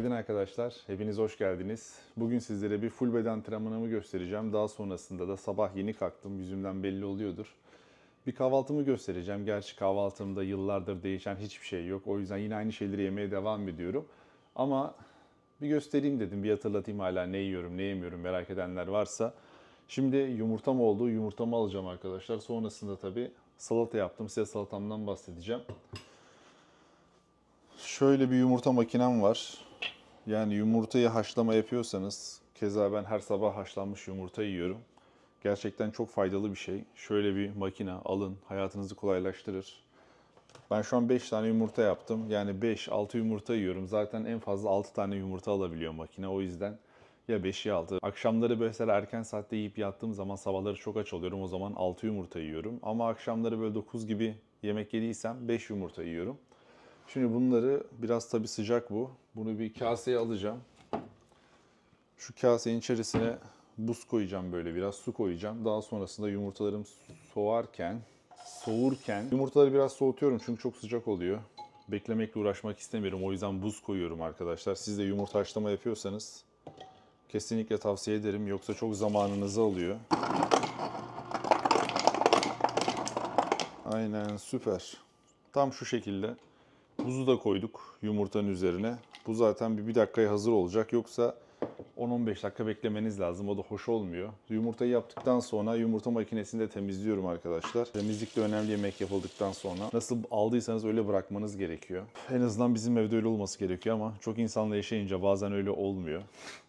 Günaydın arkadaşlar. Hepiniz hoş geldiniz. Bugün sizlere bir full beden antrenmanımı göstereceğim. Daha sonrasında da sabah yeni kalktım. Yüzümden belli oluyordur. Bir kahvaltımı göstereceğim. Gerçi kahvaltımda yıllardır değişen hiçbir şey yok. O yüzden yine aynı şeyleri yemeye devam ediyorum. Ama bir göstereyim dedim. Bir hatırlatayım hala ne yiyorum, ne yemiyorum merak edenler varsa. Şimdi yumurtam oldu. Yumurtamı alacağım arkadaşlar. Sonrasında tabii salata yaptım. Size salatamdan bahsedeceğim. Şöyle bir yumurta makinem var. Yani yumurtayı haşlama yapıyorsanız, keza ben her sabah haşlanmış yumurta yiyorum. Gerçekten çok faydalı bir şey. Şöyle bir makine alın, hayatınızı kolaylaştırır. Ben şu an 5 tane yumurta yaptım. Yani 5-6 yumurta yiyorum. Zaten en fazla 6 tane yumurta alabiliyor makine. O yüzden ya 5 ya 6. Akşamları mesela erken saatte yiyip yattığım zaman sabahları çok aç oluyorum. O zaman 6 yumurta yiyorum. Ama akşamları böyle 9 gibi yemek yediysem 5 yumurta yiyorum. Şimdi bunları biraz tabii sıcak bu. Bunu bir kaseye alacağım. Şu kasenin içerisine buz koyacağım böyle biraz su koyacağım. Daha sonrasında yumurtalarım soğurken yumurtaları biraz soğutuyorum çünkü çok sıcak oluyor. Beklemekle uğraşmak istemiyorum. O yüzden buz koyuyorum arkadaşlar. Siz de yumurta haşlama yapıyorsanız kesinlikle tavsiye ederim. Yoksa çok zamanınızı alıyor. Aynen süper. Tam şu şekilde. Buzu da koyduk yumurtanın üzerine. Bu zaten bir dakikaya hazır olacak. Yoksa 10-15 dakika beklemeniz lazım. O da hoş olmuyor. Yumurtayı yaptıktan sonra yumurta makinesini de temizliyorum arkadaşlar. Temizlik de önemli yemek yapıldıktan sonra. Nasıl aldıysanız öyle bırakmanız gerekiyor. En azından bizim evde öyle olması gerekiyor ama çok insanla yaşayınca bazen öyle olmuyor.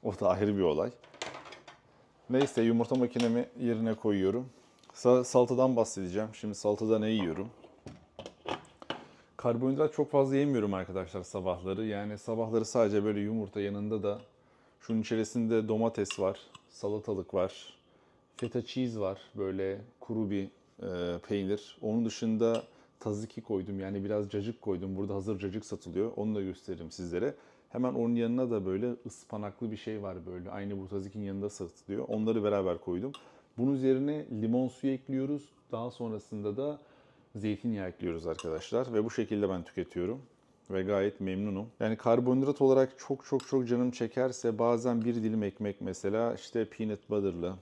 O da ayrı bir olay. Neyse yumurta makinemi yerine koyuyorum. Salatadan bahsedeceğim. Şimdi salatada ne yiyorum? Karbonhidrat çok fazla yemiyorum arkadaşlar sabahları. Yani sabahları sadece böyle yumurta yanında da şunun içerisinde domates var, salatalık var, feta cheese var. Böyle kuru bir peynir. Onun dışında tzatziki koydum. Yani biraz cacık koydum. Burada hazır cacık satılıyor. Onu da gösteririm sizlere. Hemen onun yanına da böyle ıspanaklı bir şey var böyle. Aynı bu tzatziki'nin yanında satılıyor. Onları beraber koydum. Bunun üzerine limon suyu ekliyoruz. Daha sonrasında da zeytinyağı ekliyoruz arkadaşlar ve bu şekilde ben tüketiyorum ve gayet memnunum. Yani karbonhidrat olarak çok canım çekerse bazen bir dilim ekmek mesela işte peanut butter'la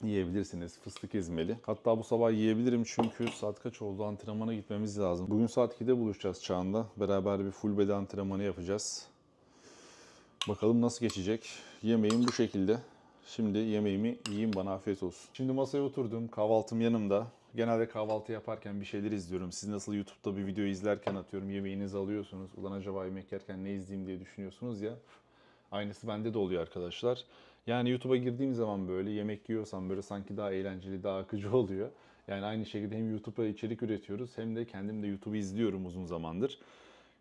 yiyebilirsiniz. Fıstık ezmeli. Hatta bu sabah yiyebilirim çünkü saat kaç oldu? Antrenmana gitmemiz lazım. Bugün saat 2'de buluşacağız Çağan'da. Beraber bir full body antrenmanı yapacağız. Bakalım nasıl geçecek. Yemeğim bu şekilde. Şimdi yemeğimi yiyeyim, bana afiyet olsun. Şimdi masaya oturdum. Kahvaltım yanımda. Genelde kahvaltı yaparken bir şeyler izliyorum. Siz nasıl YouTube'da bir video izlerken atıyorum yemeğinizi alıyorsunuz. Ulan acaba yemek yerken ne izleyeyim diye düşünüyorsunuz ya. Aynısı bende de oluyor arkadaşlar. Yani YouTube'a girdiğim zaman böyle yemek yiyorsam böyle sanki daha eğlenceli, daha akıcı oluyor. Yani aynı şekilde hem YouTube'a içerik üretiyoruz hem de kendim de YouTube'u izliyorum uzun zamandır.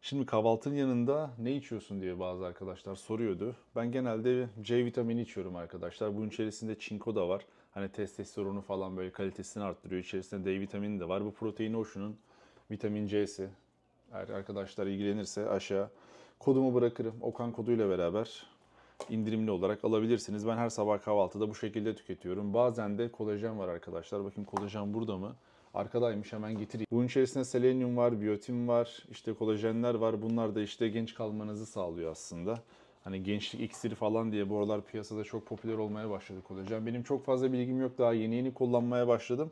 Şimdi kahvaltının yanında ne içiyorsun diye bazı arkadaşlar soruyordu. Ben genelde C vitamini içiyorum arkadaşlar. Bunun içerisinde çinko da var. Hani testosteronu falan böyle kalitesini arttırıyor. İçerisinde D vitamini de var. Bu Protein Ocean'ın vitamin C'si. Eğer arkadaşlar ilgilenirse aşağı kodumu bırakırım. Okan koduyla beraber indirimli olarak alabilirsiniz. Ben her sabah kahvaltıda bu şekilde tüketiyorum. Bazen de kolajen var arkadaşlar. Bakın kolajen burada mı? Arkadaymış, hemen getireyim. Bunun içerisinde selenyum var, biyotin var, işte kolajenler var. Bunlar da işte genç kalmanızı sağlıyor aslında. Hani gençlik iksiri falan diye bu aralar piyasada çok popüler olmaya başladı kolajen. Benim çok fazla bilgim yok, daha yeni kullanmaya başladım.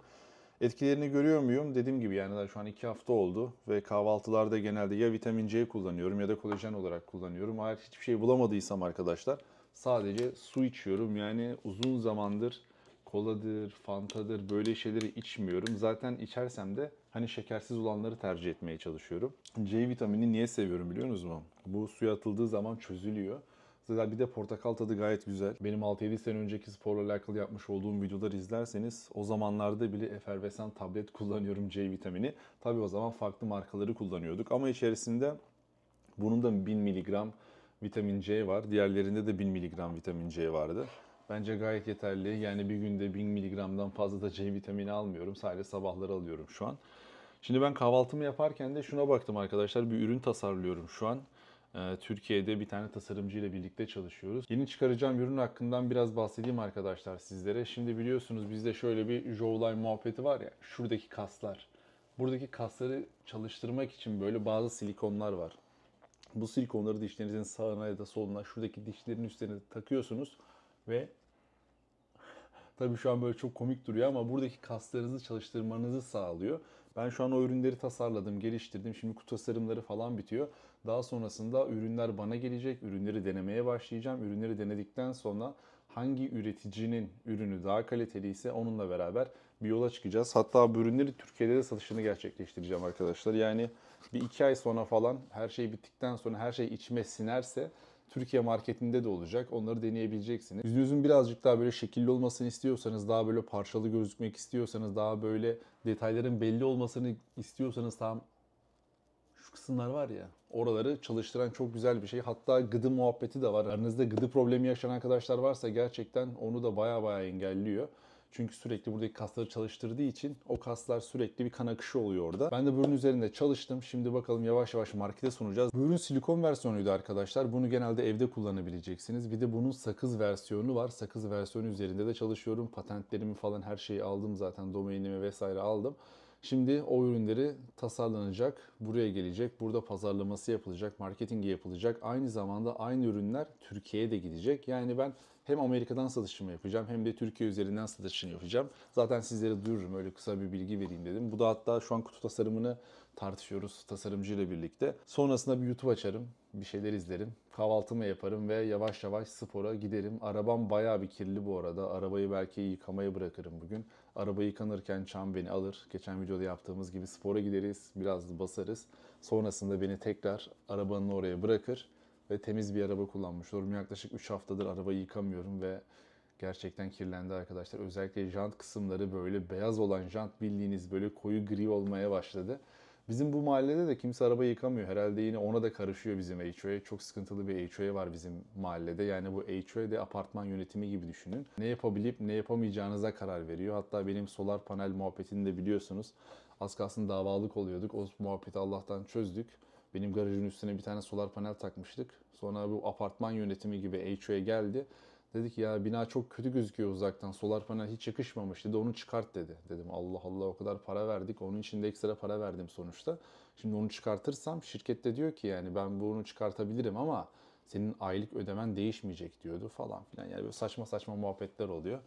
Etkilerini görüyor muyum? Dediğim gibi yani daha şu an 2 hafta oldu ve kahvaltılarda genelde ya vitamin C kullanıyorum ya da kolajen olarak kullanıyorum. Eğer hiçbir şey bulamadıysam arkadaşlar sadece su içiyorum. Yani uzun zamandır koladır, fantadır böyle şeyleri içmiyorum. Zaten içersem de hani şekersiz olanları tercih etmeye çalışıyorum. C vitamini niye seviyorum biliyor musunuz mu? Bu suya atıldığı zaman çözülüyor. Zaten bir de portakal tadı gayet güzel. Benim 6-7 sene önceki sporla alakalı yapmış olduğum videoları izlerseniz o zamanlarda bile efervesan tablet kullanıyorum C vitamini. Tabii o zaman farklı markaları kullanıyorduk ama içerisinde bunun da 1000 miligram vitamin C var. Diğerlerinde de 1000 miligram vitamin C vardı. Bence gayet yeterli. Yani bir günde 1000 miligramdan fazla da C vitamini almıyorum. Sadece sabahları alıyorum şu an. Şimdi ben kahvaltımı yaparken de şuna baktım arkadaşlar. Bir ürün tasarlıyorum şu an. Türkiye'de bir tane tasarımcıyla birlikte çalışıyoruz. Yeni çıkaracağım ürün hakkından biraz bahsedeyim arkadaşlar sizlere. Şimdi biliyorsunuz bizde şöyle bir jawline muhabbeti var ya. Şuradaki kaslar. Buradaki kasları çalıştırmak için böyle bazı silikonlar var. Bu silikonları dişlerinizin sağına ya da soluna, şuradaki dişlerin üstlerine takıyorsunuz ve tabii şu an böyle çok komik duruyor ama buradaki kaslarınızı çalıştırmanızı sağlıyor. Ben şu an o ürünleri tasarladım, geliştirdim. Şimdi kutu tasarımları falan bitiyor. Daha sonrasında ürünler bana gelecek. Ürünleri denemeye başlayacağım. Ürünleri denedikten sonra hangi üreticinin ürünü daha kaliteliyse onunla beraber bir yola çıkacağız. Hatta bu ürünleri Türkiye'de de satışını gerçekleştireceğim arkadaşlar. Yani bir 2 ay sonra falan her şey bittikten sonra her şey içime sinerse Türkiye marketinde de olacak. Onları deneyebileceksiniz. Yüzünüzün birazcık daha böyle şekilli olmasını istiyorsanız, daha böyle parçalı gözükmek istiyorsanız, daha böyle detayların belli olmasını istiyorsanız tam şu kısımlar var ya, oraları çalıştıran çok güzel bir şey. Hatta gıdı muhabbeti de var. Aranızda gıdı problemi yaşayan arkadaşlar varsa gerçekten onu da baya engelliyor. Çünkü sürekli buradaki kasları çalıştırdığı için o kaslar sürekli bir kan akışı oluyor orada. Ben de bu ürün üzerinde çalıştım. Şimdi bakalım yavaş yavaş markete sunacağız. Bu ürün silikon versiyonuydu arkadaşlar. Bunu genelde evde kullanabileceksiniz. Bir de bunun sakız versiyonu var. Sakız versiyonu üzerinde de çalışıyorum. Patentlerimi falan her şeyi aldım zaten. Domainimi vesaire aldım. Şimdi o ürünleri tasarlanacak, buraya gelecek, burada pazarlaması yapılacak, marketingi yapılacak. Aynı zamanda aynı ürünler Türkiye'ye de gidecek. Yani ben hem Amerika'dan satışımı yapacağım hem de Türkiye üzerinden satışını yapacağım. Zaten sizlere duyururum, öyle kısa bir bilgi vereyim dedim. Bu da hatta şu an kutu tasarımını tartışıyoruz tasarımcıyla birlikte. Sonrasında bir YouTube açarım, bir şeyler izlerim, kahvaltımı yaparım ve yavaş yavaş spora giderim. Arabam bayağı bir kirli bu arada. Arabayı belki yıkamaya bırakırım bugün. Araba yıkanırken Çam beni alır. Geçen videoda yaptığımız gibi spora gideriz, biraz basarız. Sonrasında beni tekrar arabanın oraya bırakır ve temiz bir araba kullanmış olurum. Yaklaşık 3 haftadır arabayı yıkamıyorum ve gerçekten kirlendi arkadaşlar. Özellikle jant kısımları böyle beyaz olan jant bildiğiniz böyle koyu gri olmaya başladı. Bizim bu mahallede de kimse araba yıkamıyor. Herhalde yine ona da karışıyor bizim HOA. Çok sıkıntılı bir HOA var bizim mahallede. Yani bu HOA de apartman yönetimi gibi düşünün. Ne yapabilip ne yapamayacağınıza karar veriyor. Hatta benim solar panel muhabbetini de biliyorsunuz. Az kalsın davalık oluyorduk. O muhabbeti Allah'tan çözdük. Benim garajın üstüne bir tane solar panel takmıştık. Sonra bu apartman yönetimi gibi HOA geldi. Dedi ki ya bina çok kötü gözüküyor uzaktan. Solar panel hiç yakışmamış dedi. Onu çıkart dedi. Dedim Allah Allah o kadar para verdik. Onun için de ekstra para verdim sonuçta. Şimdi onu çıkartırsam şirkette diyor ki yani ben bunu çıkartabilirim ama senin aylık ödemen değişmeyecek diyordu falan filan. Yani böyle saçma saçma muhabbetler oluyor.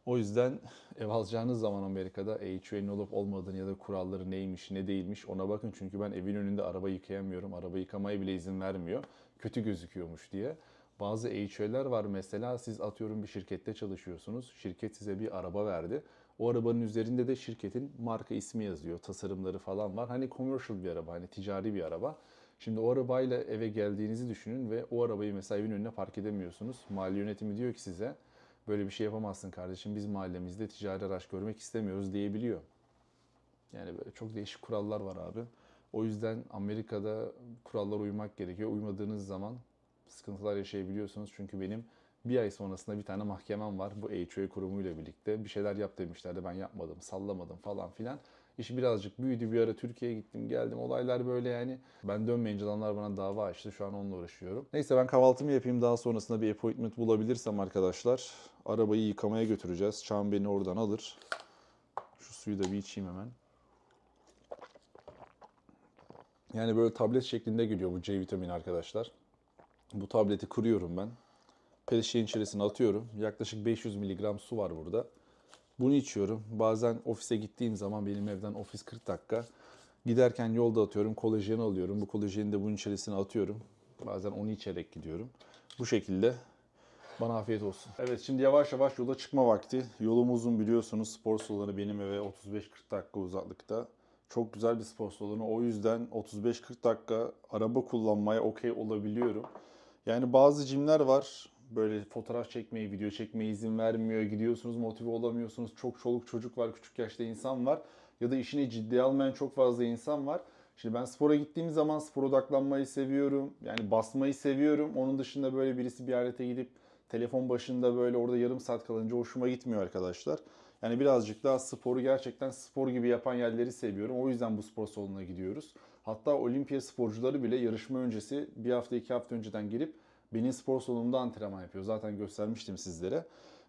O yüzden ev alacağınız zaman Amerika'da HOA'nin olup olmadığını ya da kuralları neymiş ne değilmiş ona bakın. Çünkü ben evin önünde araba yıkayamıyorum. Araba yıkamaya bile izin vermiyor. Kötü gözüküyormuş diye. Bazı HOA'ler var mesela siz atıyorum bir şirkette çalışıyorsunuz. Şirket size bir araba verdi. O arabanın üzerinde de şirketin marka ismi yazıyor. Tasarımları falan var. Hani commercial bir araba, hani ticari bir araba. Şimdi o arabayla eve geldiğinizi düşünün ve o arabayı mesela evin önüne park edemiyorsunuz. Mahalle yönetimi diyor ki size böyle bir şey yapamazsın kardeşim biz mahallemizde ticari araç görmek istemiyoruz diyebiliyor. Yani böyle çok değişik kurallar var abi. O yüzden Amerika'da kurallara uymak gerekiyor. Uymadığınız zaman sıkıntılar yaşayabiliyorsunuz. Çünkü benim bir ay sonrasında bir tane mahkemem var. Bu HOA kurumuyla birlikte. Bir şeyler yap demişlerdi. Ben yapmadım, sallamadım falan filan. İş birazcık büyüdü. Bir ara Türkiye'ye gittim, geldim. Olaylar böyle yani. Ben dönmeyince adamlar bana dava açtı. Şu an onunla uğraşıyorum. Neyse ben kahvaltımı yapayım. Daha sonrasında bir appointment bulabilirsem arkadaşlar arabayı yıkamaya götüreceğiz. Çağan beni oradan alır. Şu suyu da bir içeyim hemen. Yani böyle tablet şeklinde geliyor bu C vitamini arkadaşlar. Bu tableti kırıyorum ben. Pet şişenin içerisine atıyorum. Yaklaşık 500 miligram su var burada. Bunu içiyorum. Bazen ofise gittiğim zaman benim evden ofis 40 dakika. Giderken yolda atıyorum. Kolajeni alıyorum. Bu kolajeni de bunun içerisine atıyorum. Bazen onu içerek gidiyorum. Bu şekilde bana afiyet olsun. Evet şimdi yavaş yavaş yola çıkma vakti. Yolum uzun biliyorsunuz. Spor salonu benim eve 35-40 dakika uzaklıkta. Çok güzel bir spor salonu. O yüzden 35-40 dakika araba kullanmaya okey olabiliyorum. Yani bazı jimler var. Böyle fotoğraf çekmeyi, video çekmeye izin vermiyor. Gidiyorsunuz, motive olamıyorsunuz. Çok çoluk çocuk var, küçük yaşta insan var. Ya da işini ciddiye almayan çok fazla insan var. Şimdi ben spora gittiğim zaman spor odaklanmayı seviyorum. Yani basmayı seviyorum. Onun dışında böyle birisi bir alete gidip telefon başında böyle orada yarım saat kalınca hoşuma gitmiyor arkadaşlar. Yani birazcık daha sporu gerçekten spor gibi yapan yerleri seviyorum. O yüzden bu spor salonuna gidiyoruz. Hatta olimpiya sporcuları bile yarışma öncesi bir hafta 2 hafta önceden gelip benim spor salonumda antrenman yapıyor. Zaten göstermiştim sizlere.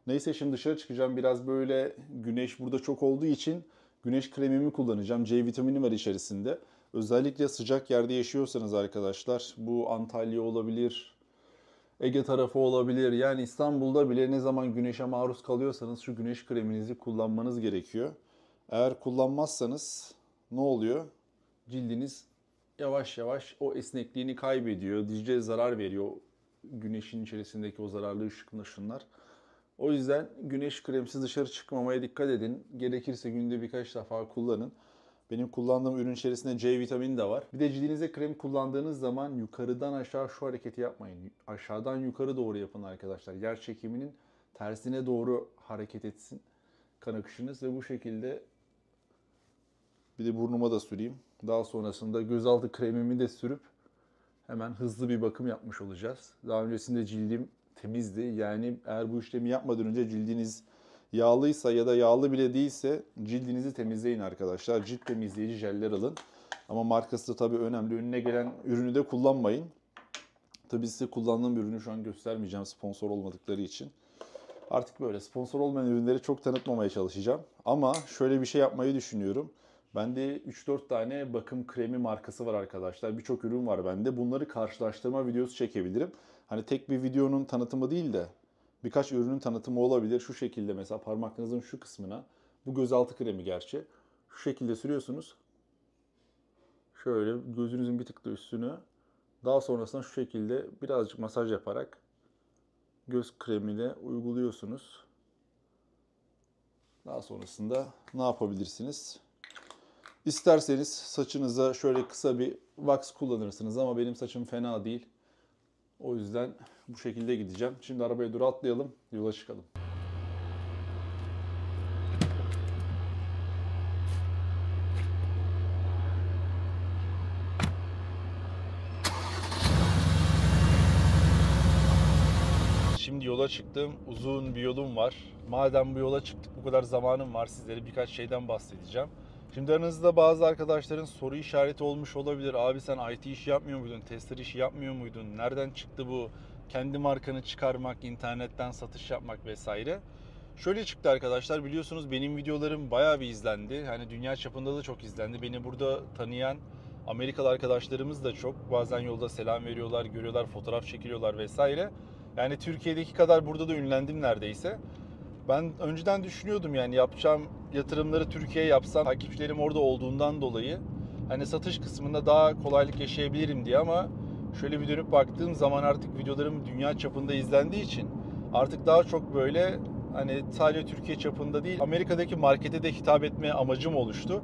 Neyse şimdi dışarı çıkacağım. Biraz böyle güneş burada çok olduğu için Güneş kremimi kullanacağım. C vitamini var içerisinde. Özellikle sıcak yerde yaşıyorsanız arkadaşlar, bu Antalya olabilir, Ege tarafı olabilir. Yani İstanbul'da bile ne zaman güneşe maruz kalıyorsanız şu güneş kreminizi kullanmanız gerekiyor. Eğer kullanmazsanız ne oluyor? Cildiniz yavaş yavaş o esnekliğini kaybediyor. Cilde zarar veriyor. Güneşin içerisindeki o zararlı ışınlar. O yüzden güneş kremsiz dışarı çıkmamaya dikkat edin. Gerekirse günde birkaç defa kullanın. Benim kullandığım ürün içerisinde C vitamini de var. Bir de cildinize krem kullandığınız zaman yukarıdan aşağı şu hareketi yapmayın. Aşağıdan yukarı doğru yapın arkadaşlar. Yer çekiminin tersine doğru hareket etsin kan akışınız ve bu şekilde, bir de burnuma da süreyim. Daha sonrasında gözaltı kremimi de sürüp hemen hızlı bir bakım yapmış olacağız. Daha öncesinde cildim temizdi. Yani eğer bu işlemi yapmadan önce cildiniz yağlıysa ya da yağlı bile değilse cildinizi temizleyin arkadaşlar. Cilt temizleyici jeller alın. Ama markası da tabii önemli. Önüne gelen ürünü de kullanmayın. Tabii size kullandığım ürünü şu an göstermeyeceğim sponsor olmadıkları için. Artık böyle sponsor olmayan ürünleri çok tanıtmamaya çalışacağım. Ama şöyle bir şey yapmayı düşünüyorum. Bende 3-4 tane bakım kremi markası var arkadaşlar. Birçok ürün var bende. Bunları karşılaştırma videosu çekebilirim. Hani tek bir videonun tanıtımı değil de birkaç ürünün tanıtımı olabilir. Şu şekilde mesela parmaklarınızın şu kısmına, bu gözaltı kremi gerçi, şu şekilde sürüyorsunuz. Şöyle gözünüzün bir tık da üstünü. Daha sonrasında şu şekilde birazcık masaj yaparak göz kremini uyguluyorsunuz. Daha sonrasında ne yapabilirsiniz? İsterseniz saçınıza şöyle kısa bir wax kullanırsınız ama benim saçım fena değil. O yüzden bu şekilde gideceğim. Şimdi arabaya doğru atlayalım, yola çıkalım. Şimdi yola çıktım. Uzun bir yolum var. Madem bu yola çıktık, bu kadar zamanım var, sizlere birkaç şeyden bahsedeceğim. Şimdi aranızda bazı arkadaşların soru işareti olmuş olabilir. Abi sen IT işi yapmıyor muydun? Tester işi yapmıyor muydun? Nereden çıktı bu? Kendi markanı çıkarmak, internetten satış yapmak vesaire. Şöyle çıktı arkadaşlar, biliyorsunuz benim videolarım bayağı bir izlendi. Hani dünya çapında da çok izlendi. Beni burada tanıyan Amerikalı arkadaşlarımız da çok. Bazen yolda selam veriyorlar, görüyorlar, fotoğraf çekiliyorlar vesaire. Yani Türkiye'deki kadar burada da ünlendim neredeyse. Ben önceden düşünüyordum yani yapacağım yatırımları Türkiye'ye yapsam takipçilerim orada olduğundan dolayı hani satış kısmında daha kolaylık yaşayabilirim diye, ama şöyle bir dönüp baktığım zaman artık videolarım dünya çapında izlendiği için artık daha çok böyle hani sadece Türkiye çapında değil Amerika'daki markete de hitap etme amacım oluştu.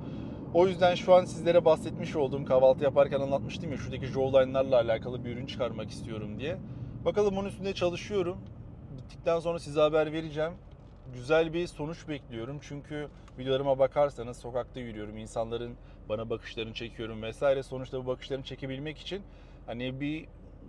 O yüzden şu an sizlere bahsetmiş olduğum, kahvaltı yaparken anlatmıştım ya, şuradaki jawline'larla alakalı bir ürün çıkarmak istiyorum diye. Bakalım onun üstünde çalışıyorum. Bittikten sonra size haber vereceğim. Güzel bir sonuç bekliyorum. Çünkü videolarıma bakarsanız sokakta yürüyorum. İnsanların bana bakışlarını çekiyorum vesaire. Sonuçta bu bakışlarını çekebilmek için hani bir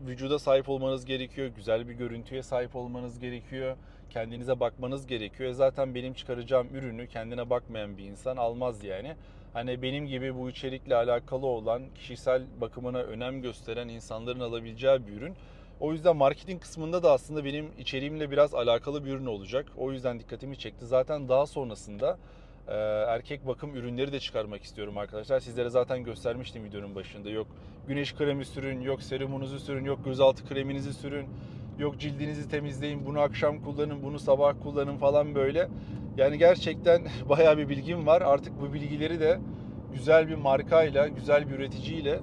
vücuda sahip olmanız gerekiyor. Güzel bir görüntüye sahip olmanız gerekiyor. Kendinize bakmanız gerekiyor. Zaten benim çıkaracağım ürünü kendine bakmayan bir insan almaz yani. Hani benim gibi bu içerikle alakalı olan, kişisel bakımına önem gösteren insanların alabileceği bir ürün. O yüzden marketing kısmında da aslında benim içeriğimle biraz alakalı bir ürün olacak. O yüzden dikkatimi çekti. Zaten daha sonrasında erkek bakım ürünleri de çıkarmak istiyorum arkadaşlar. Sizlere zaten göstermiştim videonun başında. Yok güneş kremi sürün, yok serumunuzu sürün, yok gözaltı kreminizi sürün, yok cildinizi temizleyin, bunu akşam kullanın, bunu sabah kullanın falan böyle. Yani gerçekten bayağı bir bilgim var. Artık bu bilgileri de güzel bir markayla, güzel bir üreticiyle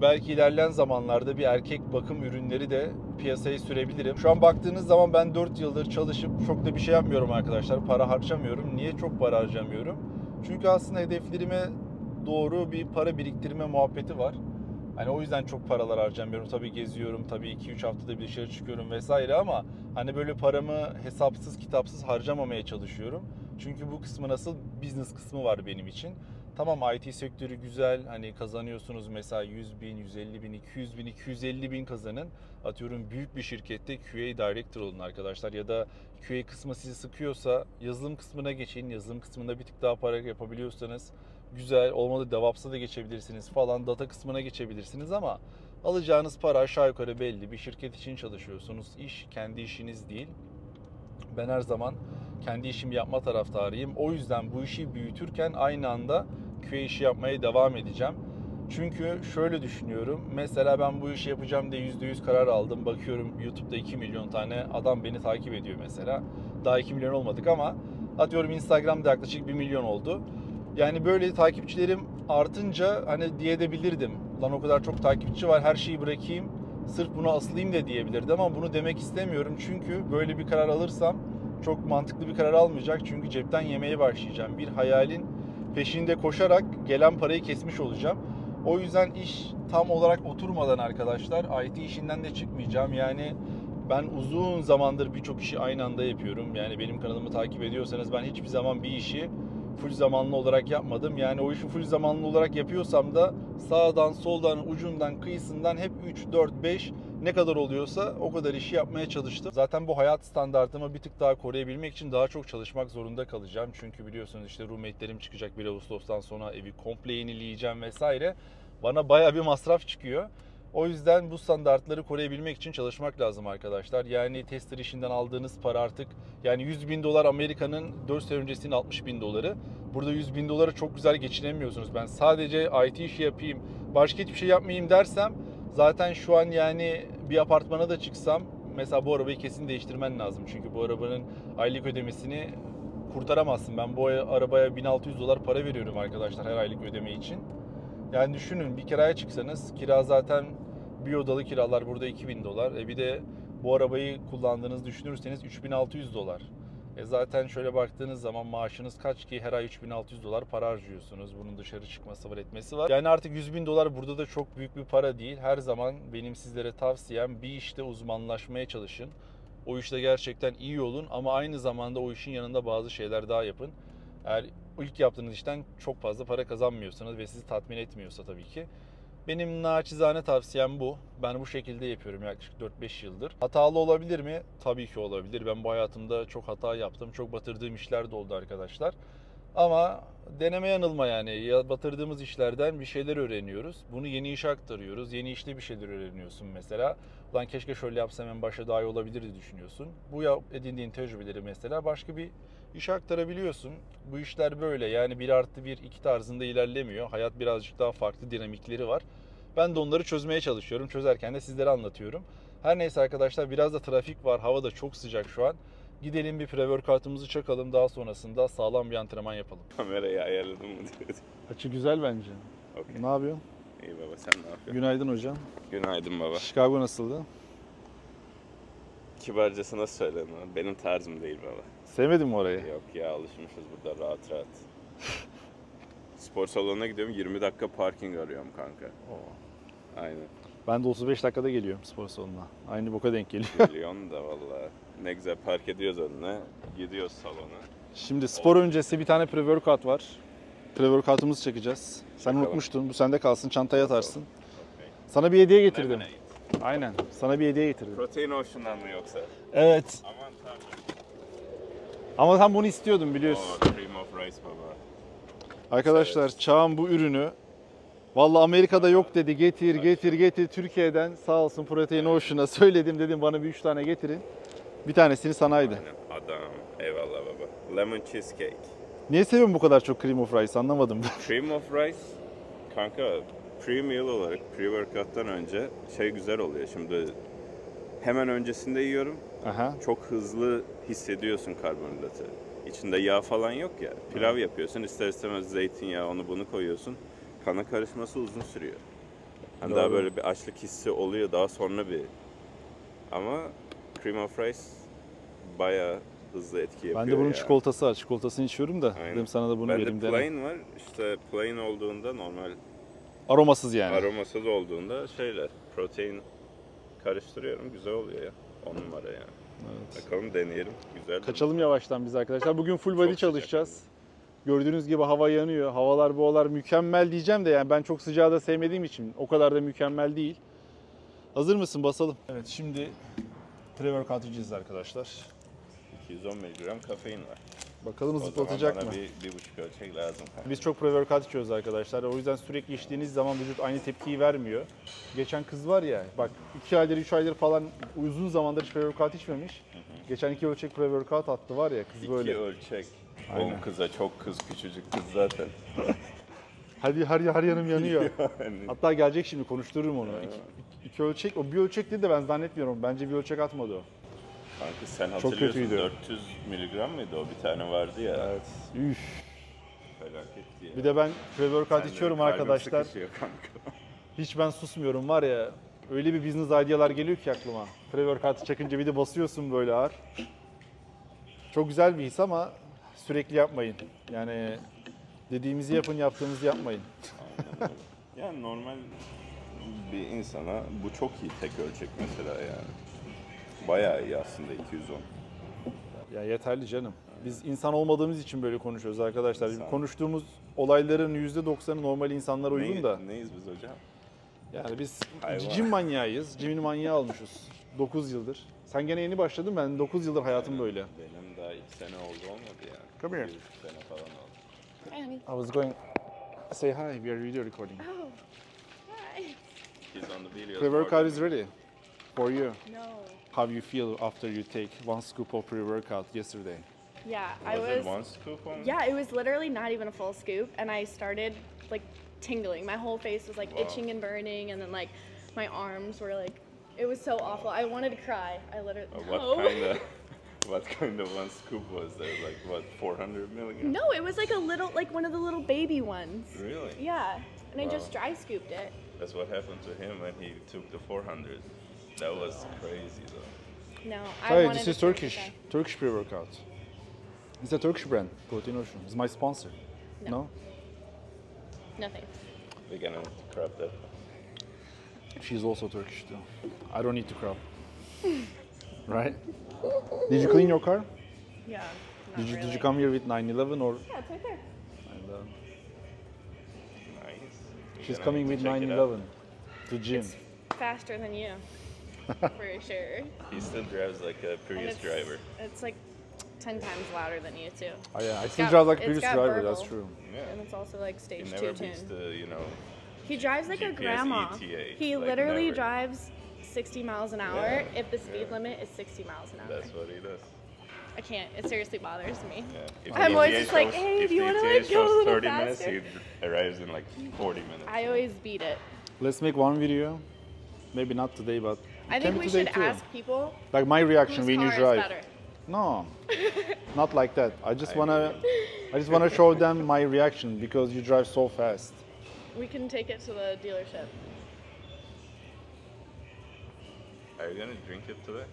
belki ilerleyen zamanlarda bir erkek bakım ürünleri de piyasaya sürebilirim. Şu an baktığınız zaman ben 4 yıldır çalışıp çok da bir şey yapmıyorum arkadaşlar. Para harcamıyorum. Niye çok para harcamıyorum? Çünkü aslında hedeflerime doğru bir para biriktirme muhabbeti var. Hani o yüzden çok paralar harcamıyorum. Tabii geziyorum, tabii 2-3 haftada bir dışarı çıkıyorum vesaire, ama hani böyle paramı hesapsız kitapsız harcamamaya çalışıyorum. Çünkü bu kısmı nasıl, business kısmı var benim için. Tamam, IT sektörü güzel, hani kazanıyorsunuz mesela 100 bin, 150 bin, 200 bin, 250 bin kazanın. Atıyorum büyük bir şirkette QA Director olun arkadaşlar, ya da QA kısmı sizi sıkıyorsa yazılım kısmına geçin. Yazılım kısmında bir tık daha para yapabiliyorsanız güzel, olmadı DevOps'a da geçebilirsiniz falan, data kısmına geçebilirsiniz, ama alacağınız para aşağı yukarı belli. Bir şirket için çalışıyorsunuz, iş kendi işiniz değil. Ben her zaman kendi işimi yapma taraftarıyım. O yüzden bu işi büyütürken aynı anda QA işi yapmaya devam edeceğim. Çünkü şöyle düşünüyorum. Mesela ben bu işi yapacağım diye %100 karar aldım. Bakıyorum YouTube'da 2 milyon tane adam beni takip ediyor mesela. Daha 2 milyon olmadık ama atıyorum Instagram'da yaklaşık 1 milyon oldu. Yani böyle takipçilerim artınca hani diyebilirdim. Lan o kadar çok takipçi var, her şeyi bırakayım, sırf buna asılayım da diyebilirdim ama bunu demek istemiyorum. Çünkü böyle bir karar alırsam çok mantıklı bir karar almayacak. Çünkü cepten yemeye başlayacağım. Bir hayalin peşinde koşarak gelen parayı kesmiş olacağım. O yüzden iş tam olarak oturmadan arkadaşlar IT işinden de çıkmayacağım. Yani ben uzun zamandır birçok işi aynı anda yapıyorum. Yani benim kanalımı takip ediyorsanız ben hiçbir zaman bir işi full zamanlı olarak yapmadım. Yani o işi full zamanlı olarak yapıyorsam da sağdan, soldan, ucundan, kıyısından hep 3, 4, 5 ne kadar oluyorsa o kadar işi yapmaya çalıştım. Zaten bu hayat standartımı bir tık daha koruyabilmek için daha çok çalışmak zorunda kalacağım. Çünkü biliyorsunuz işte roommate'lerim çıkacak 1 Ağustos'tan sonra, evi komple yenileyeceğim vesaire. Bana bayağı bir masraf çıkıyor. O yüzden bu standartları koruyabilmek için çalışmak lazım arkadaşlar. Yani tester işinden aldığınız para artık yani 100 bin dolar Amerika'nın 4 sene öncesinin 60 bin doları. Burada 100 bin dolara çok güzel geçinemiyorsunuz. Ben sadece IT işi yapayım, başka hiçbir şey yapmayayım dersem zaten şu an yani bir apartmana da çıksam mesela bu arabayı kesin değiştirmen lazım. Çünkü bu arabanın aylık ödemesini kurtaramazsın. Ben bu arabaya 1600 dolar para veriyorum arkadaşlar her aylık ödeme için. Yani düşünün bir kiraya çıksanız kira zaten bir odalı kiralar burada 2000 dolar. Bir de bu arabayı kullandığınızı düşünürseniz 3600 dolar. Zaten şöyle baktığınız zaman maaşınız kaç ki her ay 3600 dolar para harcıyorsunuz. Bunun dışarı çıkması var, etmesi var. Yani artık 100 bin dolar burada da çok büyük bir para değil. Her zaman benim sizlere tavsiyem bir işte uzmanlaşmaya çalışın. O işte gerçekten iyi olun ama aynı zamanda o işin yanında bazı şeyler daha yapın. Eğer ilk yaptığınız işten çok fazla para kazanmıyorsanız ve sizi tatmin etmiyorsa tabii ki. Benim naçizane tavsiyem bu. Ben bu şekilde yapıyorum yaklaşık 4-5 yıldır. Hatalı olabilir mi? Tabii ki olabilir. Ben bu hayatımda çok hata yaptım. Çok batırdığım işler de oldu arkadaşlar. Ama deneme yanılma yani. Ya batırdığımız işlerden bir şeyler öğreniyoruz. Bunu yeni işe aktarıyoruz. Yeni işte bir şeyler öğreniyorsun mesela. Ulan keşke şöyle yapsam en başta daha iyi olabilirdi düşünüyorsun. Bu edindiğin tecrübeleri mesela başka bir işe aktarabiliyorsun. Bu işler böyle yani 1+1, 2 tarzında ilerlemiyor. Hayat birazcık daha farklı dinamikleri var. Ben de onları çözmeye çalışıyorum. Çözerken de sizlere anlatıyorum. Her neyse arkadaşlar biraz da trafik var. Hava da çok sıcak şu an. Gidelim bir pre-workout'umuzu çakalım. Daha sonrasında sağlam bir antrenman yapalım. Kamerayı ayarladın mı diyor. Açı güzel bence. Okay. Ne yapıyorsun? İyi baba, sen ne yapıyorsun? Günaydın hocam. Günaydın baba. Chicago nasıldı? Kibarcasına söylenir. Benim tarzım değil baba. Sevmedin mi orayı? Yok ya, alışmışız burada rahat rahat. Spor salonuna gidiyorum, 20 dakika parking arıyorum kanka. Aynen. Ben de 35 dakikada geliyorum spor salonuna. Aynı boka denk geliyor. Geliyorsun da valla. Ne güzel park ediyoruz önüne. Gidiyoruz salona. Şimdi spor öncesi bir tane pre-workout var. Pre-workout'umuzu çekeceğiz. Sen Bakalım. unutmuştun. Bu sende kalsın. Çantaya atarsın. Okay. Sana bir hediye getirdim. Lemonade. Aynen. Sana bir hediye getirdim. Protein Ocean'dan mı yoksa? Evet. Aman tanrım. Ama sen bunu istiyordun biliyorsun. Oh, cream of rice baba. Arkadaşlar Evet. Çağan bu ürünü vallahi Amerika'da yok dedi. Getir. Türkiye'den sağ olsun Protein Ocean'a söyledim dedim bana bir 3 tane getirin. Bir tanesini sanaydı. Aynen. Adam. Eyvallah baba. Lemon cheesecake. Niye seviyorsun bu kadar çok cream of rice anlamadım. Cream of rice kanka pre-meal olarak pre-workout'tan önce şey güzel oluyor. Şimdi hemen öncesinde yiyorum. Aha. Çok hızlı hissediyorsun karbonhidratı. İçinde yağ falan yok ya. Pilav yapıyorsun. İster istemez zeytinyağı onu bunu koyuyorsun. Kana karışması uzun sürüyor. Hani daha Doğru. böyle bir açlık hissi oluyor daha sonra bir. Ama cream of rice bayağı hızlı etki yapıyor. Ben de bunun ya. çikolatası var. Çikolatasını içiyorum da Aynen. dedim sana da bunu Bende vereyim dene. plain var. İşte plain olduğunda normal Aromasız yani. aromasız olduğunda şeyle protein karıştırıyorum. Güzel oluyor ya. 10 numara yani. Evet. Bakalım deneyelim. Güzel. Kaçalım yavaştan biz arkadaşlar. Bugün full body Çok çalışacağız. Gördüğünüz gibi hava yanıyor. Havalar bu aralar mükemmel diyeceğim de yani ben çok sıcağı da sevmediğim için o kadar da mükemmel değil. Hazır mısın? Basalım. Evet şimdi pre-workout yiyeceğiz arkadaşlar. 210 mg kafein var. Bakalım O zaman zıplatacak bana mı? bir buçuk ölçek lazım kanka. Biz çok pre-workout içiyoruz arkadaşlar. O yüzden sürekli içtiğiniz zaman vücut aynı tepkiyi vermiyor. Geçen kız var ya, bak 2 aydır 3 aydır falan uzun zamandır hiç pre-workout içmemiş. Geçen 2 ölçek pre-workout attı var ya, kız böyle. 2 ölçek. Aynen. Oğlum kıza çok kız, küçücük kız zaten. Hadi her yanım yanıyor. Yani. Hatta gelecek şimdi, konuştururum onu. 2 ölçek, o bir ölçek değil de ben zannetmiyorum. Bence bir ölçek atmadı o. Kanka sen Çok hatırlıyorsun, kötüydü. 400 miligram mıydı o? Bir tane vardı ya. Evet. Üf. Felaketti ya. Bir de ben pre-workout Sen de içiyorum kalbim arkadaşlar. sıkışıyor kanka. Hiç ben susmuyorum var ya. Öyle bir business idealar geliyor ki aklıma. Pre-workout'ı çakınca bir de basıyorsun böyle ağır. Çok güzel bir his ama sürekli yapmayın. Yani dediğimizi yapın, yaptığımızı yapmayın. Aynen öyle. Yani normal bir insana bu çok iyi tek ölçek mesela yani. Bayağı iyi aslında 210. Ya yeterli canım. Biz insan olmadığımız için böyle konuşuyoruz arkadaşlar. İnsan. Konuştuğumuz olayların %90'ı normal insanlara uygun da. Neyiz biz hocam? Yani biz Hayvan. cim manyağıyız. Cimin manyağı olmuşuz. 9 yıldır. Sen gene yeni başladın, ben 9 yıldır hayatım böyle. Benim daha 2 sene olmadı yani. Come here. 1,5 sene falan oldu. Annie. I was going say hi, we are video recording. Oh, hi. He's on the video. Pre-workout is ready for you. No. How you feel after you take 1 scoop of pre-workout yesterday? Yeah, Was it one scoop on? Yeah, it was literally not even a full scoop, and I started like tingling. My whole face was like Wow. itching and burning, and then like my arms were like, it was so awful. I wanted to cry. I literally. What kind of one scoop was there? Like what, 400 milligrams? No, it was like a little, like one of the little baby ones. Really? Yeah, and I Wow. just dry scooped it. That's what happened to him when he took the 400. That was crazy though. No, I Hey, wanted this to is scoop Turkish. it. Turkish pre-workout. It's a Turkish brand, Protein Ocean. It's my sponsor. No. Nothing. We're gonna crop that. She's also Turkish too. I don't need to crop. Right? Did you clean your car? Yeah. Not Did you really. come here with 911 or? Yeah, it's right there. Nice. We're She's gonna coming need with to check it 911 to gym. It's faster than you, for sure. out. He still drives like a And Prius driver. It's like 10 times louder than you too. Oh, yeah, I It's still got- drive like a it's previous got driver. verbal. That's true. Yeah. And it's also like He stage never 2 beats tune. the, He drives like a GPS grandma. ETA, He like literally never. drives 60 miles an hour Yeah, if the speed yeah. limit is 60 miles an hour. That's what he does. I can't. It seriously bothers me. Yeah. If I'm the always ETA just like, shows- hey, if do you the wanna, ETA like, go a shows little 30 minutes, faster? he arrives in like 40 minutes. I always beat it. Let's make one video. Maybe not today, but I can think be we today should too. ask people Like my reaction whose when you car is drive. better. No, not like that. I just wanna show them my reaction because you drive so fast. We can take it to the dealership. Are you gonna drink it today?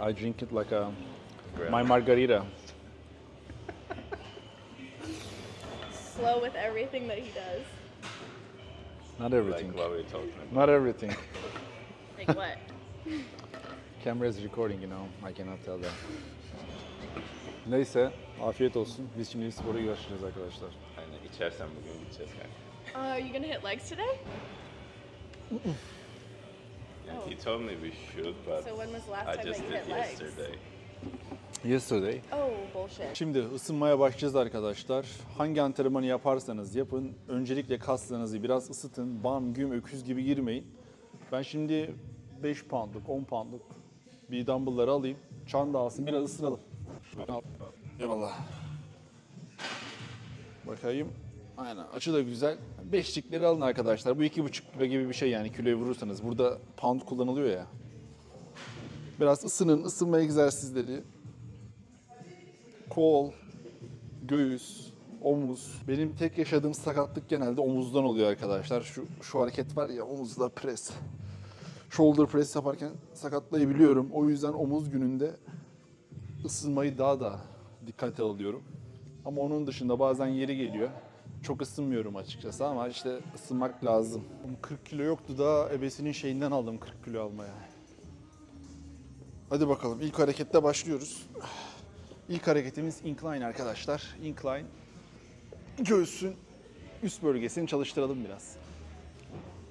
I drink it like a Grandma. my margarita. Slow with everything that he does. Not everything. Like what we're talking about. Not everything. Like what? Camera is recording, you know. I cannot tell that. Neyse, afiyet olsun. Biz şimdi spora başlayacağız arkadaşlar. Aynen içersen bugün gideceğiz kanka. Are you gonna hit legs today? Yeah, he told me we should, but So when was the last I time just that you did hit legs? yesterday. Yesterday. Oh, bullshit. Şimdi ısınmaya başlayacağız arkadaşlar. Hangi antrenmanı yaparsanız yapın. Öncelikle kaslarınızı biraz ısıtın. Bam güm öküz gibi girmeyin. Ben şimdi 5 poundluk, 10 poundluk bir dumbbellları alayım. Çan da alsın, biraz ısıralım. Eyvallah. Bakayım. Aynen, açı da güzel. Beşlikleri alın arkadaşlar. Bu 2,5 kilo gibi bir şey yani kiloya vurursanız. Burada pound kullanılıyor ya. Biraz ısının, ısınma egzersizleri. Kol, göğüs, omuz. Benim tek yaşadığım sakatlık genelde omuzdan oluyor arkadaşlar. Şu hareket var ya, omuzla pres. Shoulder press yaparken sakatlayabiliyorum. O yüzden omuz gününde ısınmayı daha da dikkate alıyorum. Ama onun dışında bazen yeri geliyor. Çok ısınmıyorum açıkçası ama işte ısınmak lazım. 40 kilo yoktu da ebesinin şeyinden aldım 40 kilo almaya. Hadi bakalım, ilk harekette başlıyoruz. İlk hareketimiz incline arkadaşlar. Incline. Göğsün üst bölgesini çalıştıralım biraz.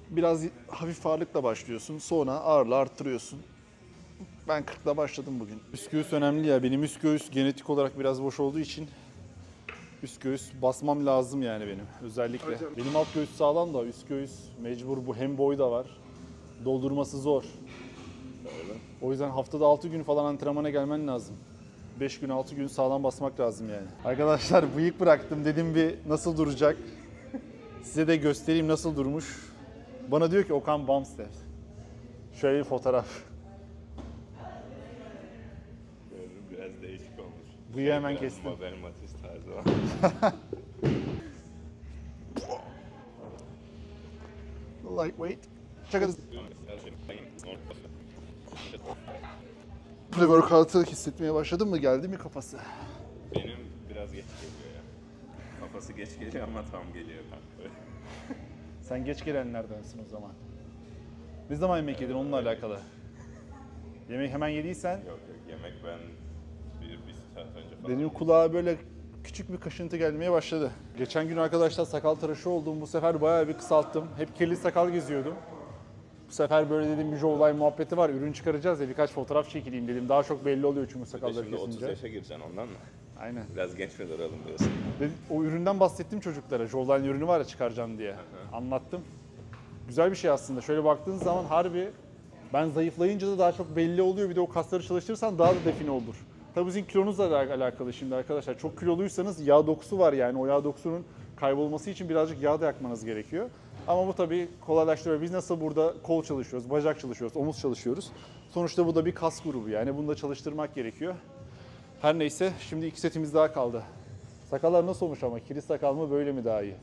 Biraz hafif ağırlıkla başlıyorsun. Sonra ağırlığı arttırıyorsun. Ben 40'la başladım bugün. Üst göğüs önemli ya. Benim üst göğüs genetik olarak biraz boş olduğu için üst göğüs basmam lazım yani benim özellikle. Benim alt göğüs sağlam da üst göğüs mecbur, bu hem boy da var. Doldurması zor. O yüzden haftada 6 gün falan antrenmana gelmen lazım. 5 gün 6 gün sağlam basmak lazım yani. Arkadaşlar bıyık bıraktım, dedim bir nasıl duracak. Size de göstereyim nasıl durmuş. Bana diyor ki Okan Bumstead. Şöyle bir fotoğraf. Biraz değişik olmuş. Bıyığı hemen kestim. Mabel Matiz tarzı var. Lightweight. Check it. Pre-workout'ı hissetmeye başladın mı? Geldi mi kafası? Benim biraz geç geliyor ya. Kafası geç geliyor ama tam geliyor kanka. Sen geç gelenlerdensin o zaman. Ne zaman yemek yedin onunla alakalı? Yemek hemen yediysen Yok yemek ben bir saat önce falan. benim kulağa böyle küçük bir kaşıntı gelmeye başladı. Geçen gün arkadaşlar sakal tıraşı oldum. Bu sefer bayağı bir kısalttım. Hep kirli sakal geziyordum. Bu sefer böyle dedim bir olay muhabbeti var. Ürün çıkaracağız ya, birkaç fotoğraf çekileyim dedim. Daha çok belli oluyor çünkü Bir de sakalları şimdi 30 kesince. yaşa gireceksin ondan mı? Aynen. Biraz genç mi duralım diyorsun? Ve o üründen bahsettim çocuklara. Jawline ürünü var ya çıkaracağım diye. Anlattım. Güzel bir şey aslında. Şöyle baktığın zaman harbi ben zayıflayınca da daha çok belli oluyor. Bir de o kasları çalıştırırsan daha da define olur. Tabii sizin kilonuzla da alakalı şimdi arkadaşlar. Çok kiloluysanız yağ dokusu var yani. O yağ dokusunun kaybolması için birazcık yağ da yakmanız gerekiyor. Ama bu tabii kolaylaştırıyor. Biz nasıl burada kol çalışıyoruz, bacak çalışıyoruz, omuz çalışıyoruz. Sonuçta bu da bir kas grubu yani. Bunu da çalıştırmak gerekiyor. Her neyse şimdi 2 setimiz daha kaldı. Sakallar nasıl olmuş ama? Kirli sakal mı böyle mi daha iyi?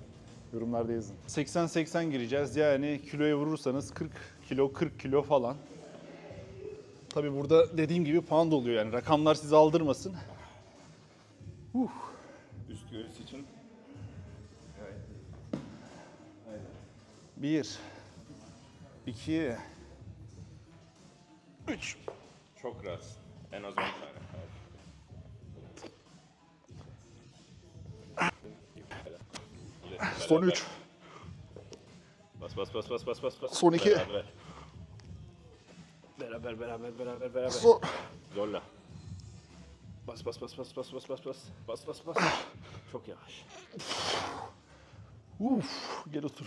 Yorumlarda yazın. 80-80 gireceğiz. Yani kiloya vurursanız 40 kilo, 40 kilo falan. Tabii burada dediğim gibi pound oluyor yani. Rakamlar sizi aldırmasın. Üst göğüs için 1 2 3 çok rahat. En az 10 tane. Son 3. Bas bas bas bas bas bas bas. Son 2. Beraber. Son. Zorla. Bas bas bas bas bas bas bas bas. Bas bas bas. Çok yavaş. Gel otur.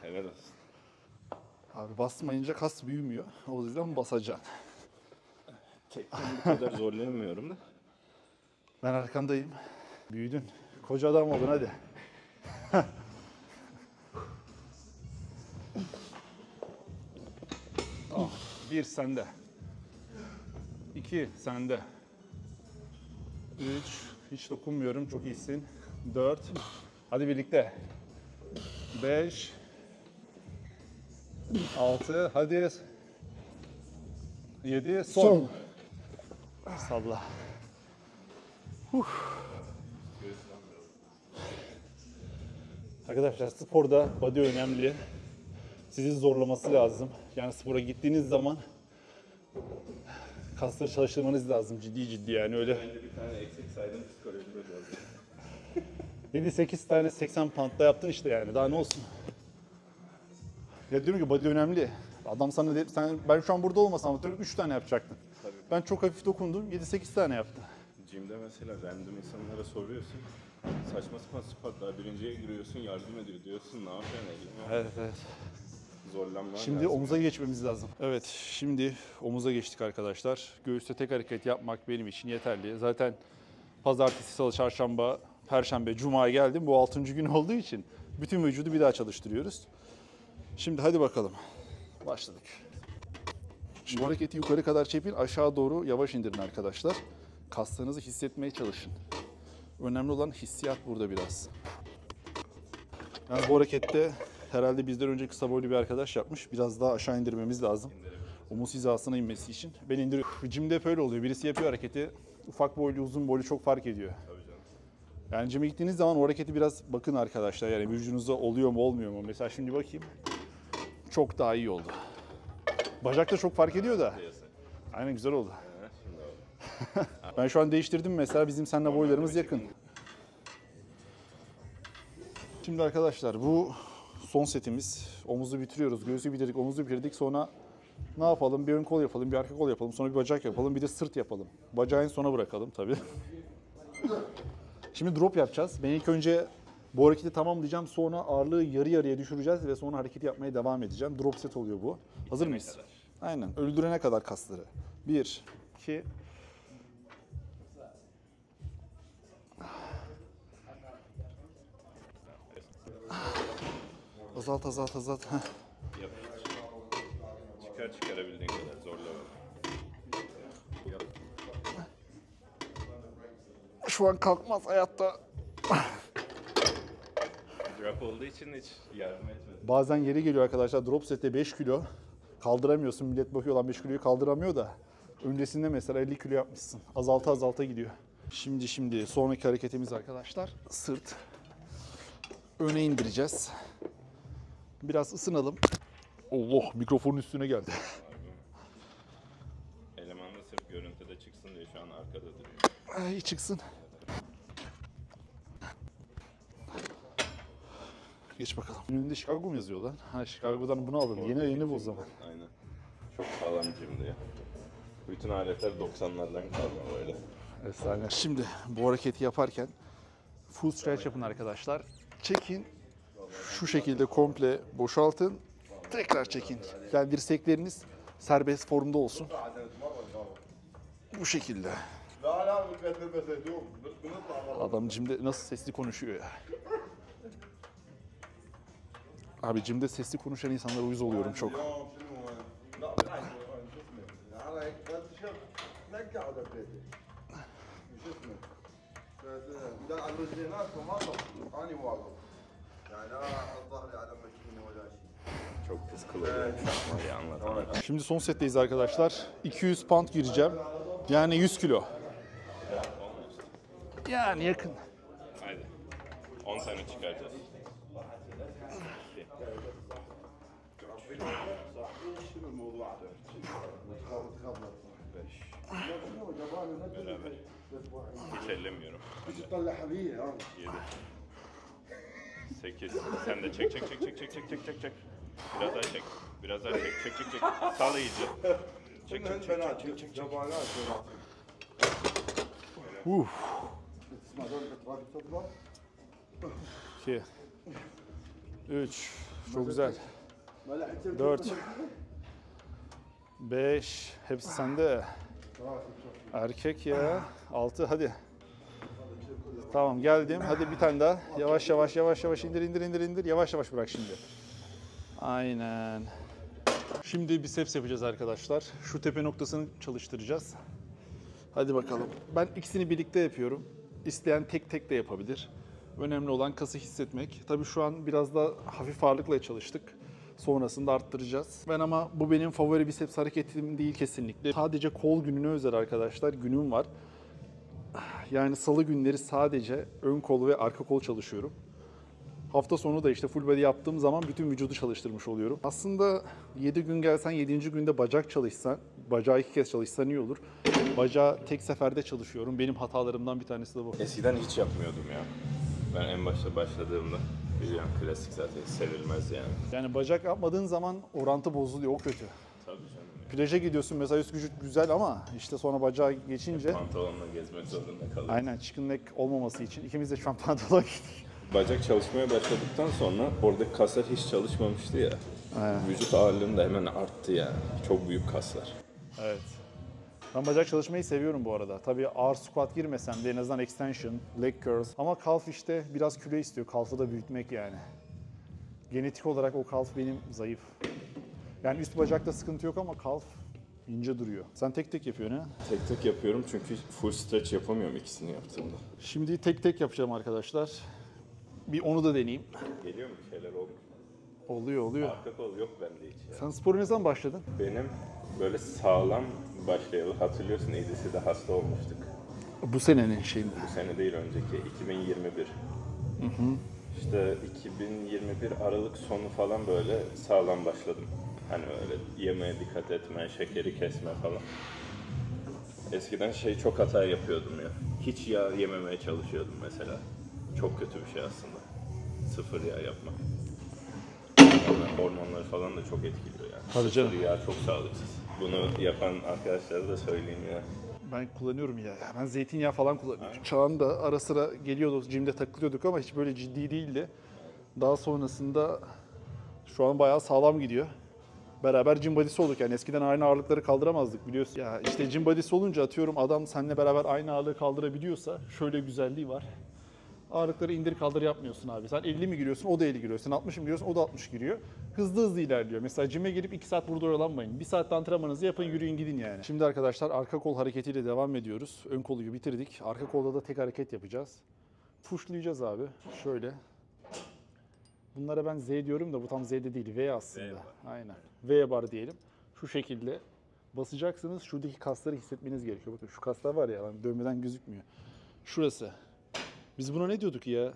Helal olsun. Abi basmayınca kas büyümüyor. O yüzden basacaksın. Tekten bu kadar zorlayamıyorum da. Ben arkandayım. Büyüdün. Koca adam oldun hadi. Bir sende. 2 sende. 3 hiç dokunmuyorum, çok iyisin. 4 hadi birlikte. 5 6 hadi. 7 son. Salla. Arkadaşlar sporda body önemli. Sizi zorlaması lazım. Yani spora gittiğiniz zaman kasları çalıştırmanız lazım ciddi yani öyle. Bence bir tane eksik saydım psikolojide biraz. 7-8 tane 80 pound'da yaptın işte yani daha ne olsun. Ya diyorum ki body önemli. Adam sana dedi, ben şu an burada olmasam 3 tane yapacaktın. Tabii. Ben çok hafif dokundum 7-8 tane yaptı. Gym'de mesela random insanlara soruyorsun. Saçma sapan spotlar birinciye giriyorsun yardım ediyor diyorsun ne yapıyorsun eline? Evet. Zorlanman Şimdi lazım. omuza geçmemiz lazım. Evet, şimdi omuza geçtik arkadaşlar. Göğüste tek hareket yapmak benim için yeterli. Zaten pazartesi, salı, çarşamba, perşembe, cuma'ya geldim. Bu 6. gün olduğu için bütün vücudu bir daha çalıştırıyoruz. Şimdi hadi bakalım. Başladık. Şu hareketi yukarı kadar çekin, aşağı doğru yavaş indirin arkadaşlar. Kaslarınızı hissetmeye çalışın. Önemli olan hissiyat burada biraz. Yani bu harekette herhalde bizden önce kısa boylu bir arkadaş yapmış. Biraz daha aşağı indirmemiz lazım. Omuz hizasına inmesi için. Ben indiriyorum. Gym'de hep öyle oluyor. Birisi yapıyor hareketi. Ufak boylu, uzun boylu çok fark ediyor. Yani gym'e gittiğiniz zaman o hareketi biraz bakın arkadaşlar. Yani vücudunuzda oluyor mu olmuyor mu? Mesela şimdi bakayım. Çok daha iyi oldu. Bacak da çok fark ediyor da. Aynen güzel oldu. Ben şu an değiştirdim mesela. Bizim seninle boylarımız yakın. Şimdi arkadaşlar bu son setimiz. Omuzu bitiriyoruz. Göğsü bitirdik, omuzu bitirdik. Sonra Ne yapalım? Bir ön kol yapalım, bir arka kol yapalım, sonra bir bacak yapalım, bir de sırt yapalım. Bacağı en sona bırakalım tabii. Şimdi drop yapacağız. Ben ilk önce bu hareketi tamamlayacağım. Sonra ağırlığı yarı yarıya düşüreceğiz ve sonra hareket yapmaya devam edeceğim. Drop set oluyor bu. Hazır mıyız? Aynen. Öldürene kadar kasları. 1, 2... Azalt, azalt, azalt. Heh. Yap. Çıkarabildiğin kadar zorla bak. Yap. Şu an kalkmaz hayatta. Drop olduğu için hiç yardım etmedim. Bazen yeri geliyor arkadaşlar. Drop sette 5 kilo kaldıramıyorsun. Millet bakıyor lan 5 kiloyu kaldıramıyor da. Öncesinde mesela 50 kilo yapmışsın. Azalta azalta gidiyor. Şimdi sonraki hareketimiz arkadaşlar. Sırt. Öne indireceğiz. Biraz ısınalım. Allah, mikrofonun üstüne geldi. Eleman da sırf görüntüde çıksın diye şu an arkada duruyor. Ay, çıksın. Geç bakalım. Önünde Chicago mu yazıyor lan? Ha, Chicago'dan bunu aldım. Yeni bu o zaman. Aynen. Çok sağlam cimdi ya. Bütün aletler 90'lardan kalma böyle. Efsane. Şimdi bu hareketi yaparken full stretch yapın arkadaşlar. Çekin. Şu şekilde komple boşaltın. Tekrar çekin. Yani dirsekleriniz serbest formda olsun. Bu şekilde. Adam cimde nasıl sesli konuşuyor ya. Abi cimde sesli konuşan insanlara uyuz oluyorum çok. Çok pis kıl oluyor. Ya anlatamam. Şimdi son setteyiz arkadaşlar. 200 pound gireceğim. Yani 100 kilo. Yani yakın. Haydi. 10 tane çıkaracağız. Beraber. Hiç ellemiyorum. 7. 8. Sen de çek. Biraz daha çek. Biraz daha çek. Sal iyice. Çek. 2 3 çok güzel. 4 5 hepsi sende. Erkek ya. 6 hadi. Tamam geldim. Hadi bir tane daha. Yavaş yavaş indir. Yavaş yavaş bırak şimdi. Aynen. Şimdi biceps yapacağız arkadaşlar. Şu tepe noktasını çalıştıracağız. Hadi bakalım. Ben ikisini birlikte yapıyorum. İsteyen tek tek de yapabilir. Önemli olan kası hissetmek. Tabii şu an biraz da hafif ağırlıkla çalıştık. Sonrasında arttıracağız. Ama bu benim favori biceps hareketim değil kesinlikle. Sadece kol gününe özel arkadaşlar. Günüm var. Yani salı günleri sadece ön kol ve arka kol çalışıyorum. Hafta sonu da işte full body yaptığım zaman bütün vücudu çalıştırmış oluyorum. Aslında 7 gün gelsen 7. günde bacak çalışsan, bacağı 2 kez çalışsan iyi olur. Bacağı tek seferde çalışıyorum. Benim hatalarımdan bir tanesi de bu. Eskiden hiç yapmıyordum ya. Ben en başta başladığımda biliyorum klasik zaten sevilmez yani. Yani bacak yapmadığın zaman orantı bozuluyor, o kötü. Tabii canım. Plaja gidiyorsun mesela üst vücut güzel ama işte sonra bacağı geçince... Pantolonla gezmek zorunda kalıyor. Aynen, chicken neck olmaması için ikimiz de şu an pantolon giydik. Bacak çalışmaya başladıktan sonra oradaki kaslar hiç çalışmamıştı ya. Aynen. Vücut ağırlığım da hemen arttı yani. Çok büyük kaslar. Evet. Ben bacak çalışmayı seviyorum bu arada. Tabii ağır squat girmesem de en azından extension, leg curls. Ama calf işte biraz kilo istiyor. Calf'ı da büyütmek yani. Genetik olarak o calf benim zayıf. Yani üst bacakta sıkıntı yok ama calf ince duruyor. Sen tek tek yapıyorsun ha? Tek tek yapıyorum çünkü full stretch yapamıyorum ikisini yaptığımda. Şimdi tek tek yapacağım arkadaşlar. Bir onu da deneyeyim. Geliyor mu bir şeyler oldu? Oluyor. Arka kol yok bende hiç ya. Sen spora ne zaman başladın? Benim böyle sağlam başlayalı hatırlıyorsun İdris'e de hasta olmuştuk. Bu senenin şeyinde. Bu sene değil önceki 2021. İşte 2021 Aralık sonu falan böyle sağlam başladım. Hani öyle yemeğe dikkat etme, şekeri kesme falan. Eskiden çok hata yapıyordum ya. Hiç yağ yememeye çalışıyordum mesela. Çok kötü bir şey aslında. Sıfır yağ yapmak. Ondan hormonları falan da çok etkiliyor yani. Tabii canım. Sıvı yağ çok sağlıksız. Bunu yapan arkadaşlara da söyleyeyim ya. Ben kullanıyorum ya. Ben zeytinyağı falan kullanıyorum. Çağan da ara sıra geliyordu, jimde takılıyorduk ama hiç böyle ciddi değildi. Daha sonrasında şu an bayağı sağlam gidiyor. Beraber gym body'si olduk yani eskiden aynı ağırlıkları kaldıramazdık biliyorsun. Ya işte gym body'si olunca atıyorum adam seninle beraber aynı ağırlığı kaldırabiliyorsa şöyle güzelliği var. Ağırlıkları indir kaldır yapmıyorsun abi. Sen 50 mi giriyorsun o da 50 giriyor. Sen 60 mı giriyorsun o da 60 giriyor. Hızlı hızlı ilerliyor. Mesela gym'e girip 2 saat burada oyalanmayın. 1 saatte antrenmanınızı yapın yürüyün gidin yani. Şimdi arkadaşlar arka kol hareketiyle devam ediyoruz. Ön kolu bitirdik. Arka kolda da tek hareket yapacağız. Pushlayacağız abi. Şöyle. Bunlara ben Z diyorum da bu tam Z'de değil. V aslında. V bar. Aynen. V bar diyelim. Şu şekilde basacaksınız. Şuradaki kasları hissetmeniz gerekiyor. Bakın şu kaslar var ya dövmeden gözükmüyor. Şurası. Biz buna ne diyorduk ya?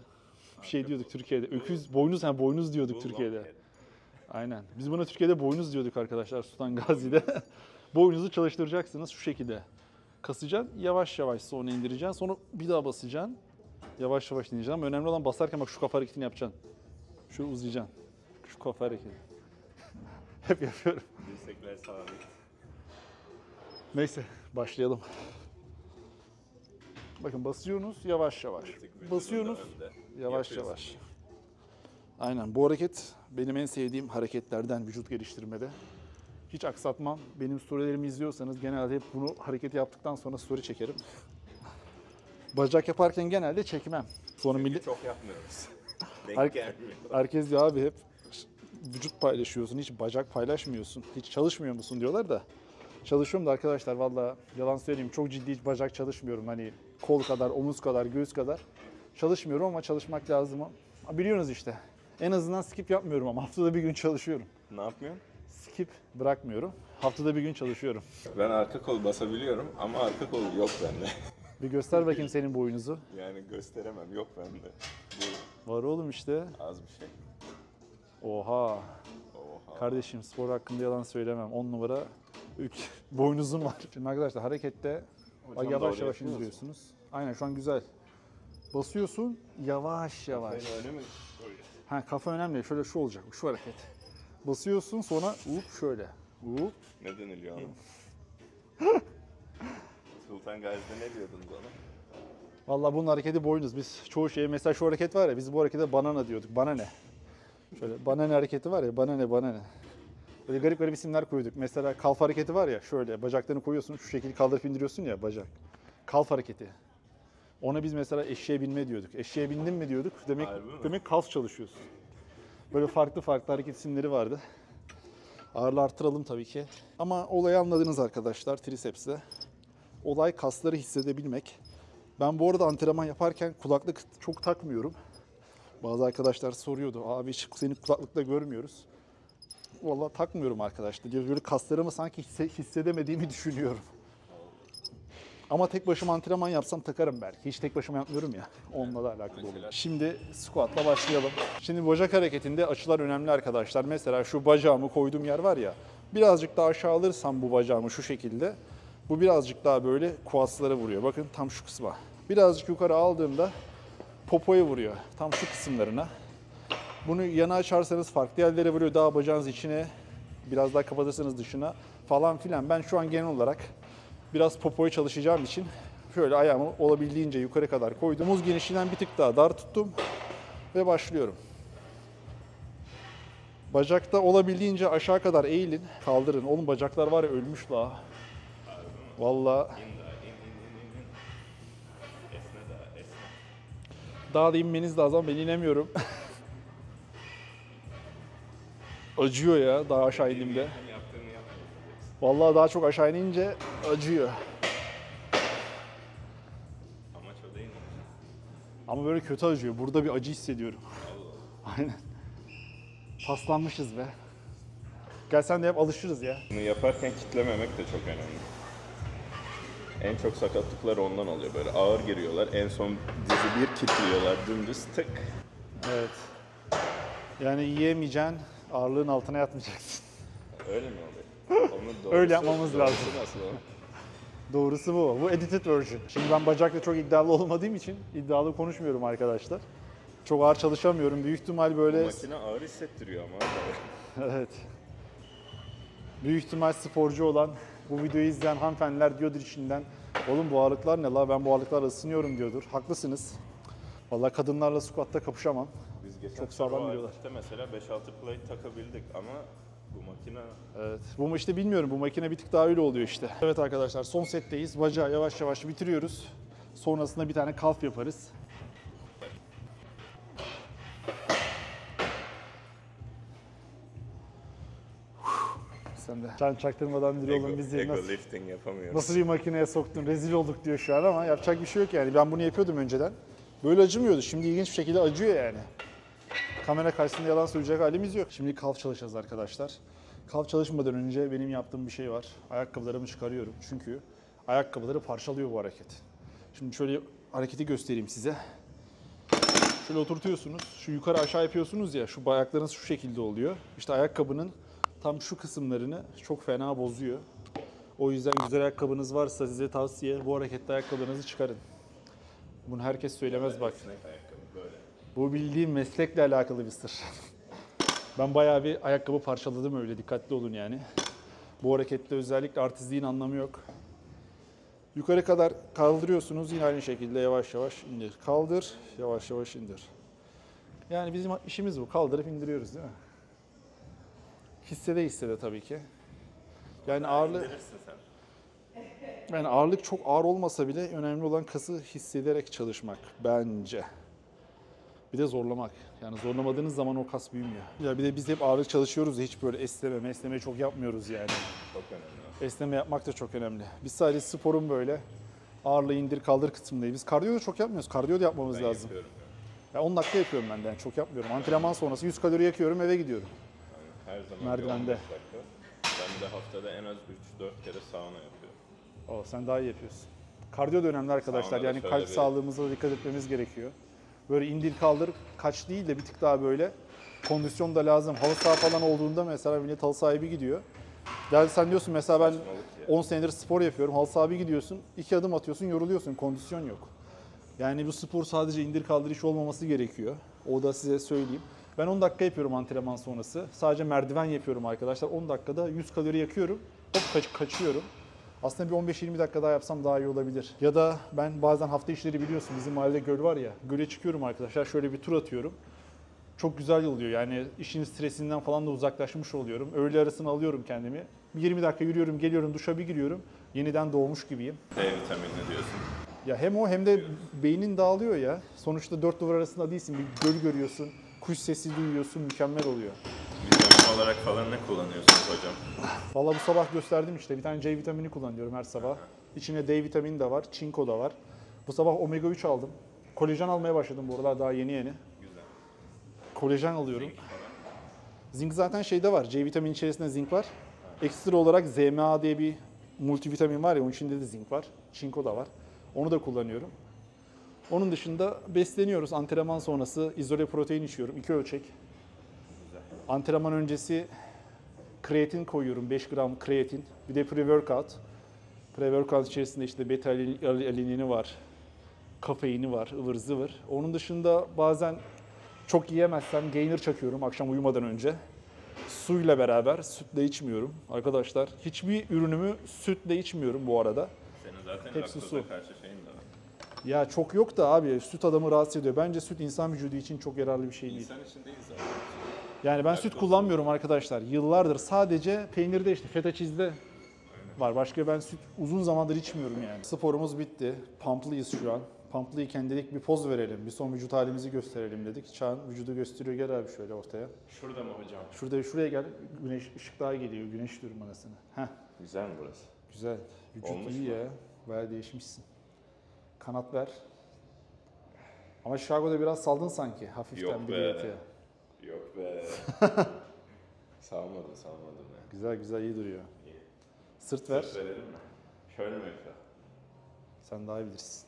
Bir şey diyorduk Türkiye'de. Öküz, boynuz, boynuz diyorduk Türkiye'de. Aynen. Biz buna Türkiye'de boynuz diyorduk arkadaşlar Sultan Gazi'de. Boynuzu çalıştıracaksınız şu şekilde. Kasacaksın, yavaş yavaş sonra indireceksin. Sonra bir daha basacaksın. Yavaş yavaş indireceksin. Ama önemli olan basarken bak şu kafa hareketini yapacaksın. Şöyle uzayacaksın. Şu kafa hareketi. Hep yapıyorum. Dirsekler sabit. Neyse başlayalım. Bakın basıyorsunuz yavaş yavaş. Basıyorsunuz yavaş yavaş. Aynen bu hareket benim en sevdiğim hareketlerden vücut geliştirmede. Hiç aksatmam. Benim storylerimi izliyorsanız genelde hep bunu hareketi yaptıktan sonra story çekerim. Bacak yaparken genelde çekmem. Sonra millet Çok yapmıyoruz. Her- Denk gelmiyor. herkes diyor abi hep vücut paylaşıyorsun, hiç bacak paylaşmıyorsun. Hiç çalışmıyor musun diyorlar da. Çalışıyorum da arkadaşlar valla yalan söyleyeyim çok ciddi hiç bacak çalışmıyorum. Hani kol kadar, omuz kadar, göğüs kadar çalışmıyorum ama çalışmak lazım. Biliyorsunuz işte. En azından skip yapmıyorum ama haftada bir gün çalışıyorum. Ne yapmıyorsun? Skip bırakmıyorum. Haftada bir gün çalışıyorum. Ben arka kol basabiliyorum ama arka kol yok bende. Bir göster bakayım senin boyunuzu. Yani gösteremem, yok bende. Var oğlum işte. Bu az bir şey. Oha. Oha. Kardeşim spor hakkında yalan söylemem. 10 numara boynuzum var. Şimdi arkadaşlar harekette Hocam yavaş doğru yavaş yapıyor musun? indiriyorsunuz. Aynen şu an güzel. Basıyorsun yavaş yavaş. Öyle mi? Ha kafa önemli. Şöyle şu olacak. Şu hareket. Basıyorsun sonra şöyle. Ne deniliyor ona? Sultan Gazi'de ne diyordunuz ona? Vallahi bunun hareketi boynuz. Biz çoğu şeye mesela şu hareket var ya biz bu harekete banana diyorduk. Bana ne? Şöyle bana ne hareketi var ya bana ne bana ne. Böyle garip garip isimler koyduk. Mesela kalf hareketi var ya şöyle bacaklarını koyuyorsun şu şekilde kaldırıp indiriyorsun ya bacak. Kalf hareketi. Ona biz mesela eşeğe binme diyorduk. Eşeğe bindin mi diyorduk. Harbi mi? Demek kalf çalışıyorsun. Böyle farklı farklı hareket isimleri vardı. Ağırlığı arttıralım tabii ki. Ama olayı anladınız arkadaşlar triceps'te. Olay kasları hissedebilmek. Ben bu arada antrenman yaparken kulaklık çok takmıyorum. Bazı arkadaşlar soruyordu. Abi hiç seni kulaklıkla görmüyoruz. Vallahi takmıyorum arkadaşlar. Böyle kaslarımı sanki hissedemediğimi düşünüyorum. Ama tek başıma antrenman yapsam takarım belki. Hiç tek başıma yapmıyorum ya. Onunla da alakalı oluyor. Şimdi squat'la başlayalım. Şimdi bacak hareketinde açılar önemli arkadaşlar. Mesela şu bacağımı koyduğum yer var ya. Birazcık daha aşağı alırsam bu bacağımı şu şekilde. Bu birazcık daha böyle kuaslara vuruyor. Bakın tam şu kısma. Birazcık yukarı aldığımda popoya vuruyor. Tam şu kısımlarına. Bunu yana açarsanız farklı yerlere vuruyor. Daha bacağınız içine, biraz daha kapatırsanız dışına falan filan. Ben şu an genel olarak biraz popoya çalışacağım için şöyle ayağımı olabildiğince yukarı kadar koydum. Omuz genişliğinden bir tık daha dar tuttum ve başlıyorum. Bacakta olabildiğince aşağı kadar eğilin, kaldırın. Oğlum bacaklar var ya ölmüş la. Vallahi daha da inmeniz lazım ama ben inemiyorum. Acıyor ya daha aşağı indiğimde. Vallahi daha çok aşağı inince acıyor. Amaç o değil mi? Ama böyle kötü acıyor. Burada bir acı hissediyorum. Aynen. Paslanmışız be. Gel sen de yap alışırız ya. Bunu yaparken kitlememek de çok önemli. En çok sakatlıklar ondan oluyor. Böyle ağır giriyorlar. En son dizi bir kilitliyorlar. Dümdüz tık. Evet. Yani yiyemeyeceksin, ağırlığın altına yatmayacaksın. Öyle mi oluyor? Onun doğrusu, Öyle yapmamız lazım. Nasıl o? Doğrusu bu. Bu edited version. Şimdi ben bacakla çok iddialı olmadığım için iddialı konuşmuyorum arkadaşlar. Çok ağır çalışamıyorum. Büyük ihtimal Bu böyle... makine ağır hissettiriyor ama. Evet. Büyük ihtimal sporcu olan, bu videoyu izleyen hanımefendiler diyordur içinden. Oğlum bu ağırlıklar ne la? Ben bu ağırlıklarla ısınıyorum diyordur. Haklısınız. Vallahi kadınlarla squat'ta kapışamam. Biz geçen Çok sağlam o biliyorlar. alette mesela 5-6 plate takabildik ama bu makine Evet. Bu işte bilmiyorum. Bu makine bir tık daha öyle oluyor işte. Evet arkadaşlar son setteyiz. Bacağı yavaş yavaş bitiriyoruz. Sonrasında bir tane kalf yaparız. Sen de. Sen çaktırmadan bir oğlum bizi ego nasıl, lifting yapamıyoruz. nasıl bir makineye soktun, rezil olduk diyor şu an ama yapacak bir şey yok yani. Ben bunu yapıyordum önceden. Böyle acımıyordu. Şimdi ilginç bir şekilde acıyor yani. Kamera karşısında yalan söyleyecek halimiz yok. Şimdi kalf çalışacağız arkadaşlar. Kalf çalışmadan önce benim yaptığım bir şey var. Ayakkabılarımı çıkarıyorum. Çünkü ayakkabıları parçalıyor bu hareket. Şimdi şöyle hareketi göstereyim size. Şöyle oturtuyorsunuz. Şu yukarı aşağı yapıyorsunuz ya. Şu ayaklarınız şu şekilde oluyor. İşte ayakkabının tam şu kısımlarını çok fena bozuyor. O yüzden güzel ayakkabınız varsa size tavsiye bu harekette ayakkabılarınızı çıkarın. Bunu herkes söylemez bak. Esnek ayakkabı böyle. Bu bildiğim meslekle alakalı bir sır. Ben bayağı bir ayakkabı parçaladım öyle, dikkatli olun yani. Bu harekette özellikle artistliğin anlamı yok. Yukarı kadar kaldırıyorsunuz, yine aynı şekilde yavaş yavaş indir. Kaldır, yavaş yavaş indir. Yani bizim işimiz bu, kaldırıp indiriyoruz değil mi? Hissede hissede tabii ki. Yani ağırlık, İndirirsin sen. yani ağırlık çok ağır olmasa bile önemli olan kası hissederek çalışmak bence. Bir de zorlamak. Yani zorlamadığınız zaman o kas büyümüyor. Ya bir de biz hep ağırlık çalışıyoruz ya, hiç böyle esneme çok yapmıyoruz yani. Çok önemli. Esneme yapmak da çok önemli. Biz sadece sporun böyle ağırlığı indir kaldır kısmındayız. Biz kardiyo da çok yapmıyoruz. Kardiyo da yapmamız Ben lazım. yapıyorum. Ya 10 dakika yapıyorum ben de, yani çok yapmıyorum. Antrenman sonrası 100 kalori yakıyorum, eve gidiyorum. Yani her zaman Merdivende. bir 15 dakika. Ben de haftada en az 3-4 kere sauna yapıyorum. O sen daha iyi yapıyorsun. Kardiyo da önemli arkadaşlar. Saunada Yani şöyle kalp bir- sağlığımıza dikkat etmemiz gerekiyor. Böyle indir kaldır kaç değil de bir tık daha böyle kondisyon da lazım. Halı saha falan olduğunda mesela millet halı sahibi gidiyor. Yani sen diyorsun mesela ben Saçmalık ya. 10 senedir spor yapıyorum. Halı sahibi gidiyorsun. 2 adım atıyorsun, yoruluyorsun. Kondisyon yok. Yani bu spor sadece indir kaldır iş olmaması gerekiyor. O da size söyleyeyim. Ben 10 dakika yapıyorum antrenman sonrası. Sadece merdiven yapıyorum arkadaşlar. 10 dakikada 100 kalori yakıyorum. Hop kaçıyorum. Aslında bir 15-20 dakika daha yapsam daha iyi olabilir. Ya da ben bazen hafta işleri biliyorsun bizim mahallede göl var ya. Göle çıkıyorum arkadaşlar. Şöyle bir tur atıyorum. Çok güzel oluyor. Yani işin stresinden falan da uzaklaşmış oluyorum. Öğle arasını alıyorum kendimi. Bir 20 dakika yürüyorum, geliyorum, duşa bir giriyorum. Yeniden doğmuş gibiyim. D vitaminini diyorsun. Ya hem o hem de beynin dağılıyor ya. Sonuçta dört duvar arasında değilsin. Bir göl görüyorsun, kuş sesi duyuyorsun, mükemmel oluyor. Vitamin olarak falan ne kullanıyorsunuz hocam? Vallahi bu sabah gösterdim işte. Bir tane C vitamini kullanıyorum her sabah. İçinde D vitamini de var, çinko da var. Bu sabah omega 3 aldım. Kolajen almaya başladım bu aralar daha yeni. Güzel. Kolajen alıyorum. Zinc zaten şeyde var. C vitamini içerisinde zinc var. Ekstra olarak ZMA diye bir multivitamin var ya, onun içinde de zinc var. Çinko da var. Onu da kullanıyorum. Onun dışında besleniyoruz. Antrenman sonrası izole protein içiyorum. 2 ölçek. Antrenman öncesi kreatin koyuyorum. 5 gram kreatin. Bir de pre-workout. Pre-workout içerisinde işte beta alenini var. Kafeini var, ıvır zıvır. Onun dışında bazen çok yiyemezsem gainer çakıyorum akşam uyumadan önce. Suyla beraber, sütle içmiyorum. Arkadaşlar hiçbir ürünümü sütle içmiyorum bu arada. Senin zaten Hepsi laktoza su. karşı şeyin de var. Ya çok yok da abi, süt adamı rahatsız ediyor. Bence süt insan vücudu için çok yararlı bir şey değil. İnsan için değil zaten. Yani ben süt kullanmıyorum arkadaşlar. Yıllardır sadece peynirde işte feta cheese'de var. Başka ben süt uzun zamandır içmiyorum yani. Sporumuz bitti. Pumplıyız şu an. Pumplıyken dedik bir poz verelim. Bir son vücut halimizi gösterelim dedik. Çağın vücudu gösteriyor. Gel abi şöyle ortaya. Şurada mı hocam? Şuraya gel. Güneş ışık daha geliyor. Güneş diyorum anasını. Heh. Güzel mi burası? Güzel. Vücut Olmuş iyi mu? ya. Bayağı değişmişsin. Kanat ver. Ama Chicago'da biraz saldın sanki. Hafiften Yok bir be. diyete. Yok be. Salmadım ya. Güzel güzel iyi duruyor. Sırt ver. Söz verelim mi? Şöyle mi yapıyor? Sen daha iyi bilirsin.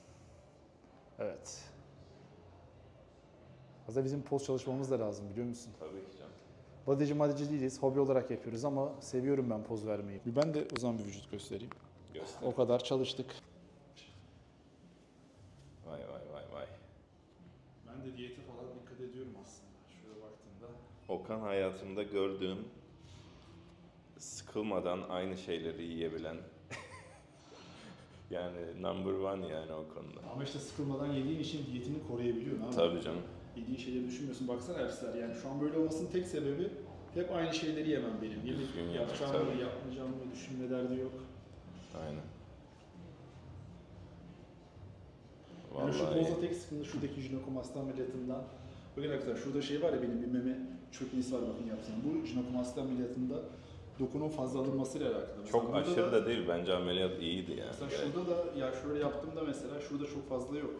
Evet. Aslında bizim poz çalışmamız da lazım biliyor musun? Tabii ki canım. Bodyci değiliz. Hobi olarak yapıyoruz ama seviyorum ben poz vermeyi. Ben de o zaman bir vücut göstereyim. Göster. O kadar çalıştık. Vay. Ben de diyete falan dikkat Volkan hayatımda gördüğüm sıkılmadan aynı şeyleri yiyebilen yani number one yani o konuda. Ama işte sıkılmadan yediğin için diyetini koruyabiliyorsun abi. Tabii canım. Yediğin şeyleri düşünmüyorsun. Baksana Ersler, yani şu an böyle olmasının tek sebebi hep aynı şeyleri yemem benim. Düzgün Yemek yemek, yapacağım tabii. mı, yapmayacağım mı düşünme derdi yok. Aynen. Yani şu Vallahi boza tek sıkıntı şuradaki jinekomasti ameliyatından. Bakın arkadaşlar şurada şey var ya, benim bir meme çökmesi var, bakın yapsana. Bu jinekomasti ameliyatında dokunun fazla alınmasıyla alakalı. Mesela çok burada aşırı da değil. Bence ameliyat iyiydi yani. Mesela şurada da ya şöyle yaptığımda mesela şurada çok fazla yok.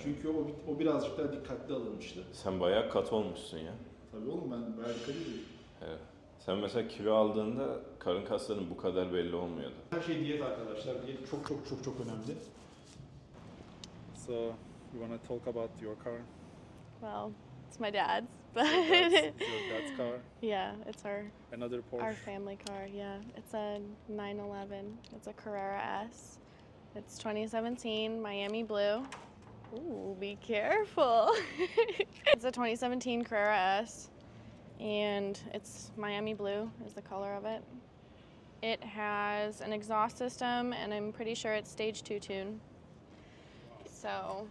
Çünkü o birazcık daha dikkatli alınmıştı. Sen bayağı katı olmuşsun ya. Tabii oğlum, ben bayağı dikkat ediyorum. Evet. Sen mesela kilo aldığında karın kasların bu kadar belli olmuyordu. Her şey diyet arkadaşlar. Diyet çok önemli. So, you want to talk about your car? Well, it's my dad's, but It's your dad's car. yeah, it's Another Porsche. our family car. Yeah, it's a 911. It's a Carrera S. It's 2017 Miami Blue. Ooh, be careful. It's a 2017 Carrera S, and it's Miami Blue is the color of it. It has an exhaust system, and I'm pretty sure it's stage 2 tune. So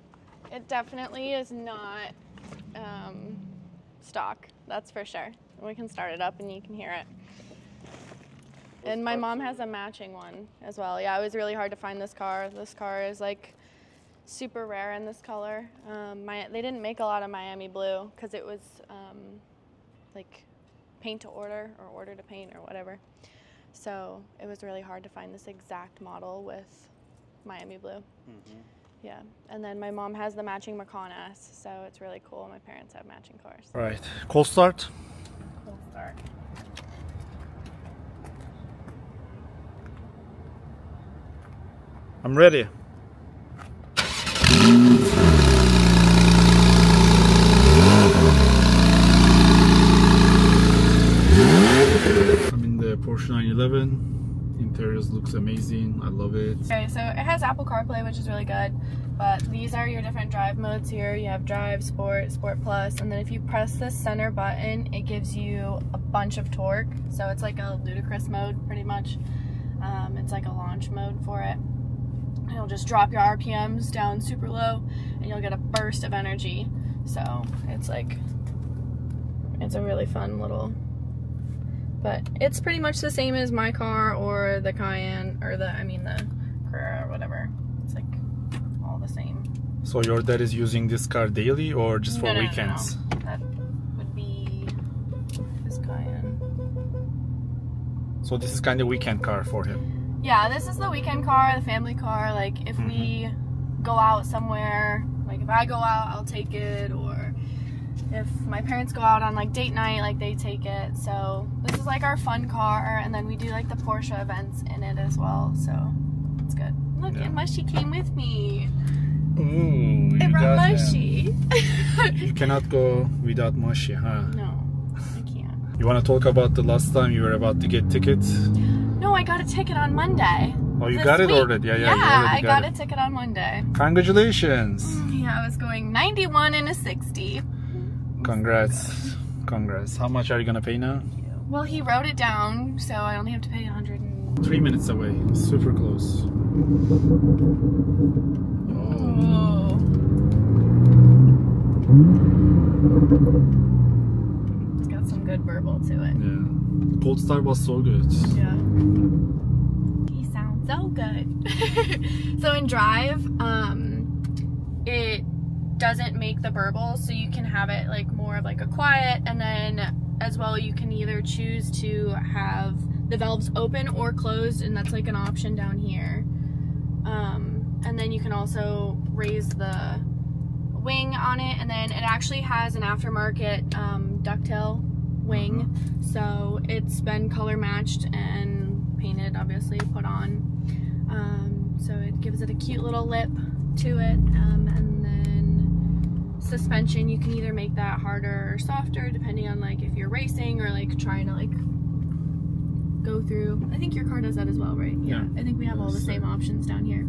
it definitely is not stock, that's for sure. We can start it up and you can hear it. And my mom has a matching one as well. Yeah, it was really hard to find this car. This car is like super rare in this color. They didn't make a lot of Miami Blue because it was like paint to order or order to paint or whatever. So it was really hard to find this exact model with Miami Blue. Yeah, and then my mom has the matching Macan S, so it's really cool. My parents have matching cars. Right. Cold start. Cool start. I'm ready. I'm in the Porsche 911. Interiors looks amazing. I love it. Okay, so it has Apple CarPlay, which is really good, but these are your different drive modes here. You have Drive, Sport, Sport Plus, and then if you press this center button, it gives you a bunch of torque. So it's like a ludicrous mode, pretty much. It's like a launch mode for it. It'll just drop your RPMs down super low, and you'll get a burst of energy. So it's like, it's a really fun little, but it's pretty much the same as my car or the Cayenne or the Carrera or whatever. It's like all the same. So your dad is using this car daily or just for weekends? No. That would be his Cayenne. So this is kind of weekend car for him. Yeah, this is the weekend car, the family car. Like if we go out somewhere, like if I go out, I'll take it, or if my parents go out on like date night, like they take it. So this is like our fun car, and then we do like the Porsche events in it as well. So it's good. Look, and Mushy came with me. Ooh, I brought Mushy. You cannot go without Mushy, huh? No, I can't. You want to talk about the last time you were about to get tickets? No, I got a ticket on Monday. Oh, you This got it week. already? Yeah, you Yeah, already I got a ticket on Monday. Congratulations! Yeah, I was going 91 and a 60. Congrats. Congrats. How much are you gonna pay now? Well, he wrote it down, so I only have to pay 100 and... 3 minutes away. Super close. Oh. It's got some good burble to it. Yeah. Cold start was so good. Yeah. He sounds so good. So in Drive, it doesn't make the burble, so you can have it like more of like a quiet, and then as well you can either choose to have the valves open or closed, and that's like an option down here. And then you can also raise the wing on it, and then it actually has an aftermarket ducktail wing, so it's been color matched and painted, obviously put on, so it gives it a cute little lip to it, and then suspension, you can either make that harder or softer depending on like if you're racing or like trying to like go through. I think your car does that as well, right? Yeah. I think we have all the same options down here.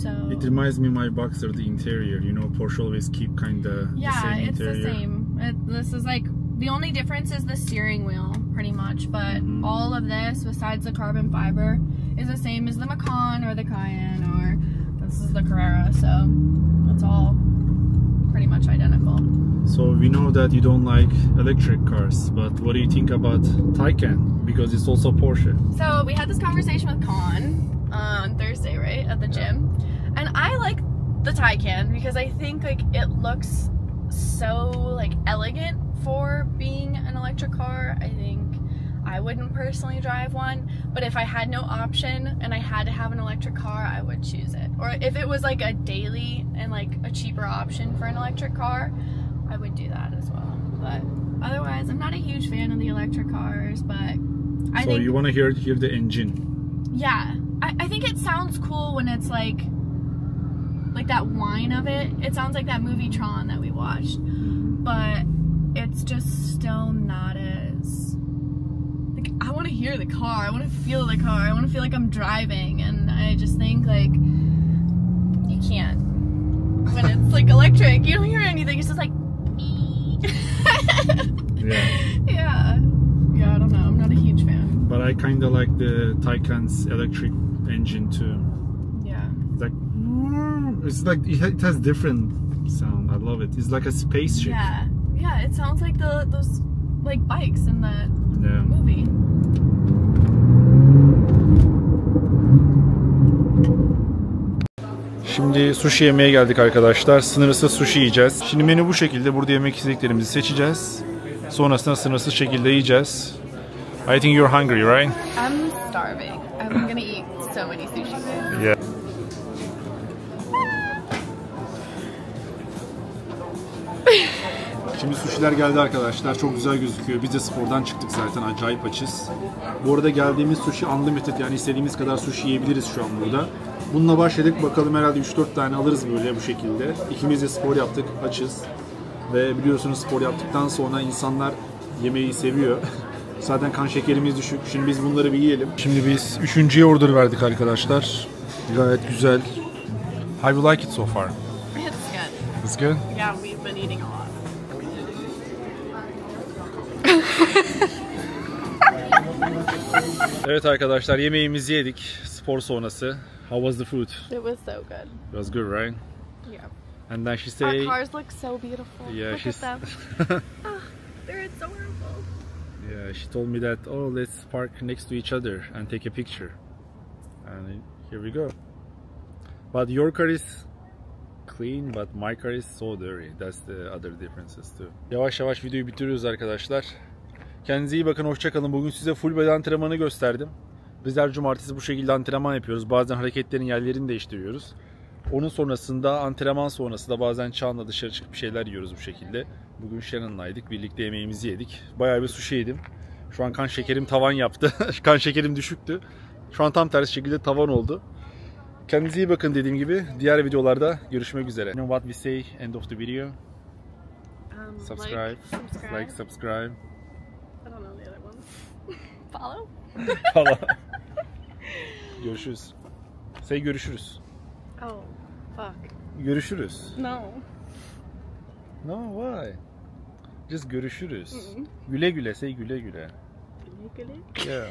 So It reminds me of my Boxer, the interior. You know, Porsche always keep kind of the same it's interior. the same. This is like The only difference is the steering wheel, pretty much. But all of this, besides the carbon fiber, is the same as the Macan or the Cayenne, or this is the Carrera. So it's all pretty much identical. So we know that you don't like electric cars, but what do you think about Taycan? Because it's also Porsche. So we had this conversation with Con on Thursday, right, at the gym, and I like the Taycan because I think like it looks so like elegant for being an electric car. I think I wouldn't personally drive one, but if I had no option and I had to have an electric car, I would choose it. Or if it was like a daily and like a cheaper option for an electric car, I would do that as well. But otherwise, I'm not a huge fan of the electric cars, but I think... So you want to hear the engine? Yeah. I think it sounds cool when it's like that whine of it. It sounds like that movie Tron that we watched. But it's just still not as... Like, I want to hear the car. I want to feel the car. I want to feel like I'm driving. And I just think, like, you can't. When it's, like, electric, you don't hear anything. It's just like... Yeah, I don't know. I'm not a huge fan. But I kind of like the Taycan's electric engine too. Yeah. It's like it has different sound. I love it. It's like a spaceship. Yeah. It sounds like those like bikes in the movie. Şimdi sushi yemeye geldik arkadaşlar. Sınırsız sushi yiyeceğiz. Şimdi menü bu şekilde. Burada yemek istediklerimizi seçeceğiz. Sonrasında sınırsız şekilde yiyeceğiz. I think you're hungry, right? I'm starving. I'm gonna eat so many sushi. Yeah. Şimdi sushiler geldi arkadaşlar. Çok güzel gözüküyor. Biz de spordan çıktık zaten. Acayip açız. Bu arada geldiğimiz sushi unlimited, yani istediğimiz kadar sushi yiyebiliriz şu an burada. Bununla başladık. Bakalım herhalde 3-4 tane alırız böyle bu şekilde. İkimiz de spor yaptık. Açız. Ve biliyorsunuz spor yaptıktan sonra insanlar yemeği seviyor. Zaten kan şekerimiz düşük. Şimdi biz bunları bir yiyelim. Şimdi biz 3. order verdik arkadaşlar. Gayet güzel. How you like it so far? It's good. It's good? Yeah, we've been eating a lot. Evet arkadaşlar, yemeğimizi yedik spor sonrası. How was the food? It was so good. It was good, right? Yeah. And then she Our say, cars look so beautiful. yeah, Look she's at them. They're adorable. yeah, she told me that, oh, let's park next to each other and take a picture. And here we go. But your car is clean, but my car is so dirty. That's the other differences too. Yavaş yavaş videoyu bitiriyoruz arkadaşlar. Kendinize iyi bakın, hoşça kalın. Bugün size full body antrenmanı gösterdim. Biz her cumartesi bu şekilde antrenman yapıyoruz. Bazen hareketlerin yerlerini değiştiriyoruz. Onun sonrasında, antrenman sonrası da bazen Çağan'la dışarı çıkıp bir şeyler yiyoruz bu şekilde. Bugün Shannon'laydık. Birlikte yemeğimizi yedik. Bayağı bir sushi yedim. Şu an kan şekerim tavan yaptı. Kan şekerim düşüktü. Şu an tam tersi şekilde tavan oldu. Kendinize iyi bakın dediğim gibi. Diğer videolarda görüşmek üzere. You know what we say end of the video? Subscribe. Like, subscribe. I don't know the other ones. Follow? Follow. Görüşürüz. Say görüşürüz. Oh, fuck. Görüşürüz. No. No, why? Just görüşürüz. Güle güle, say güle güle. Güle güle. Yeah.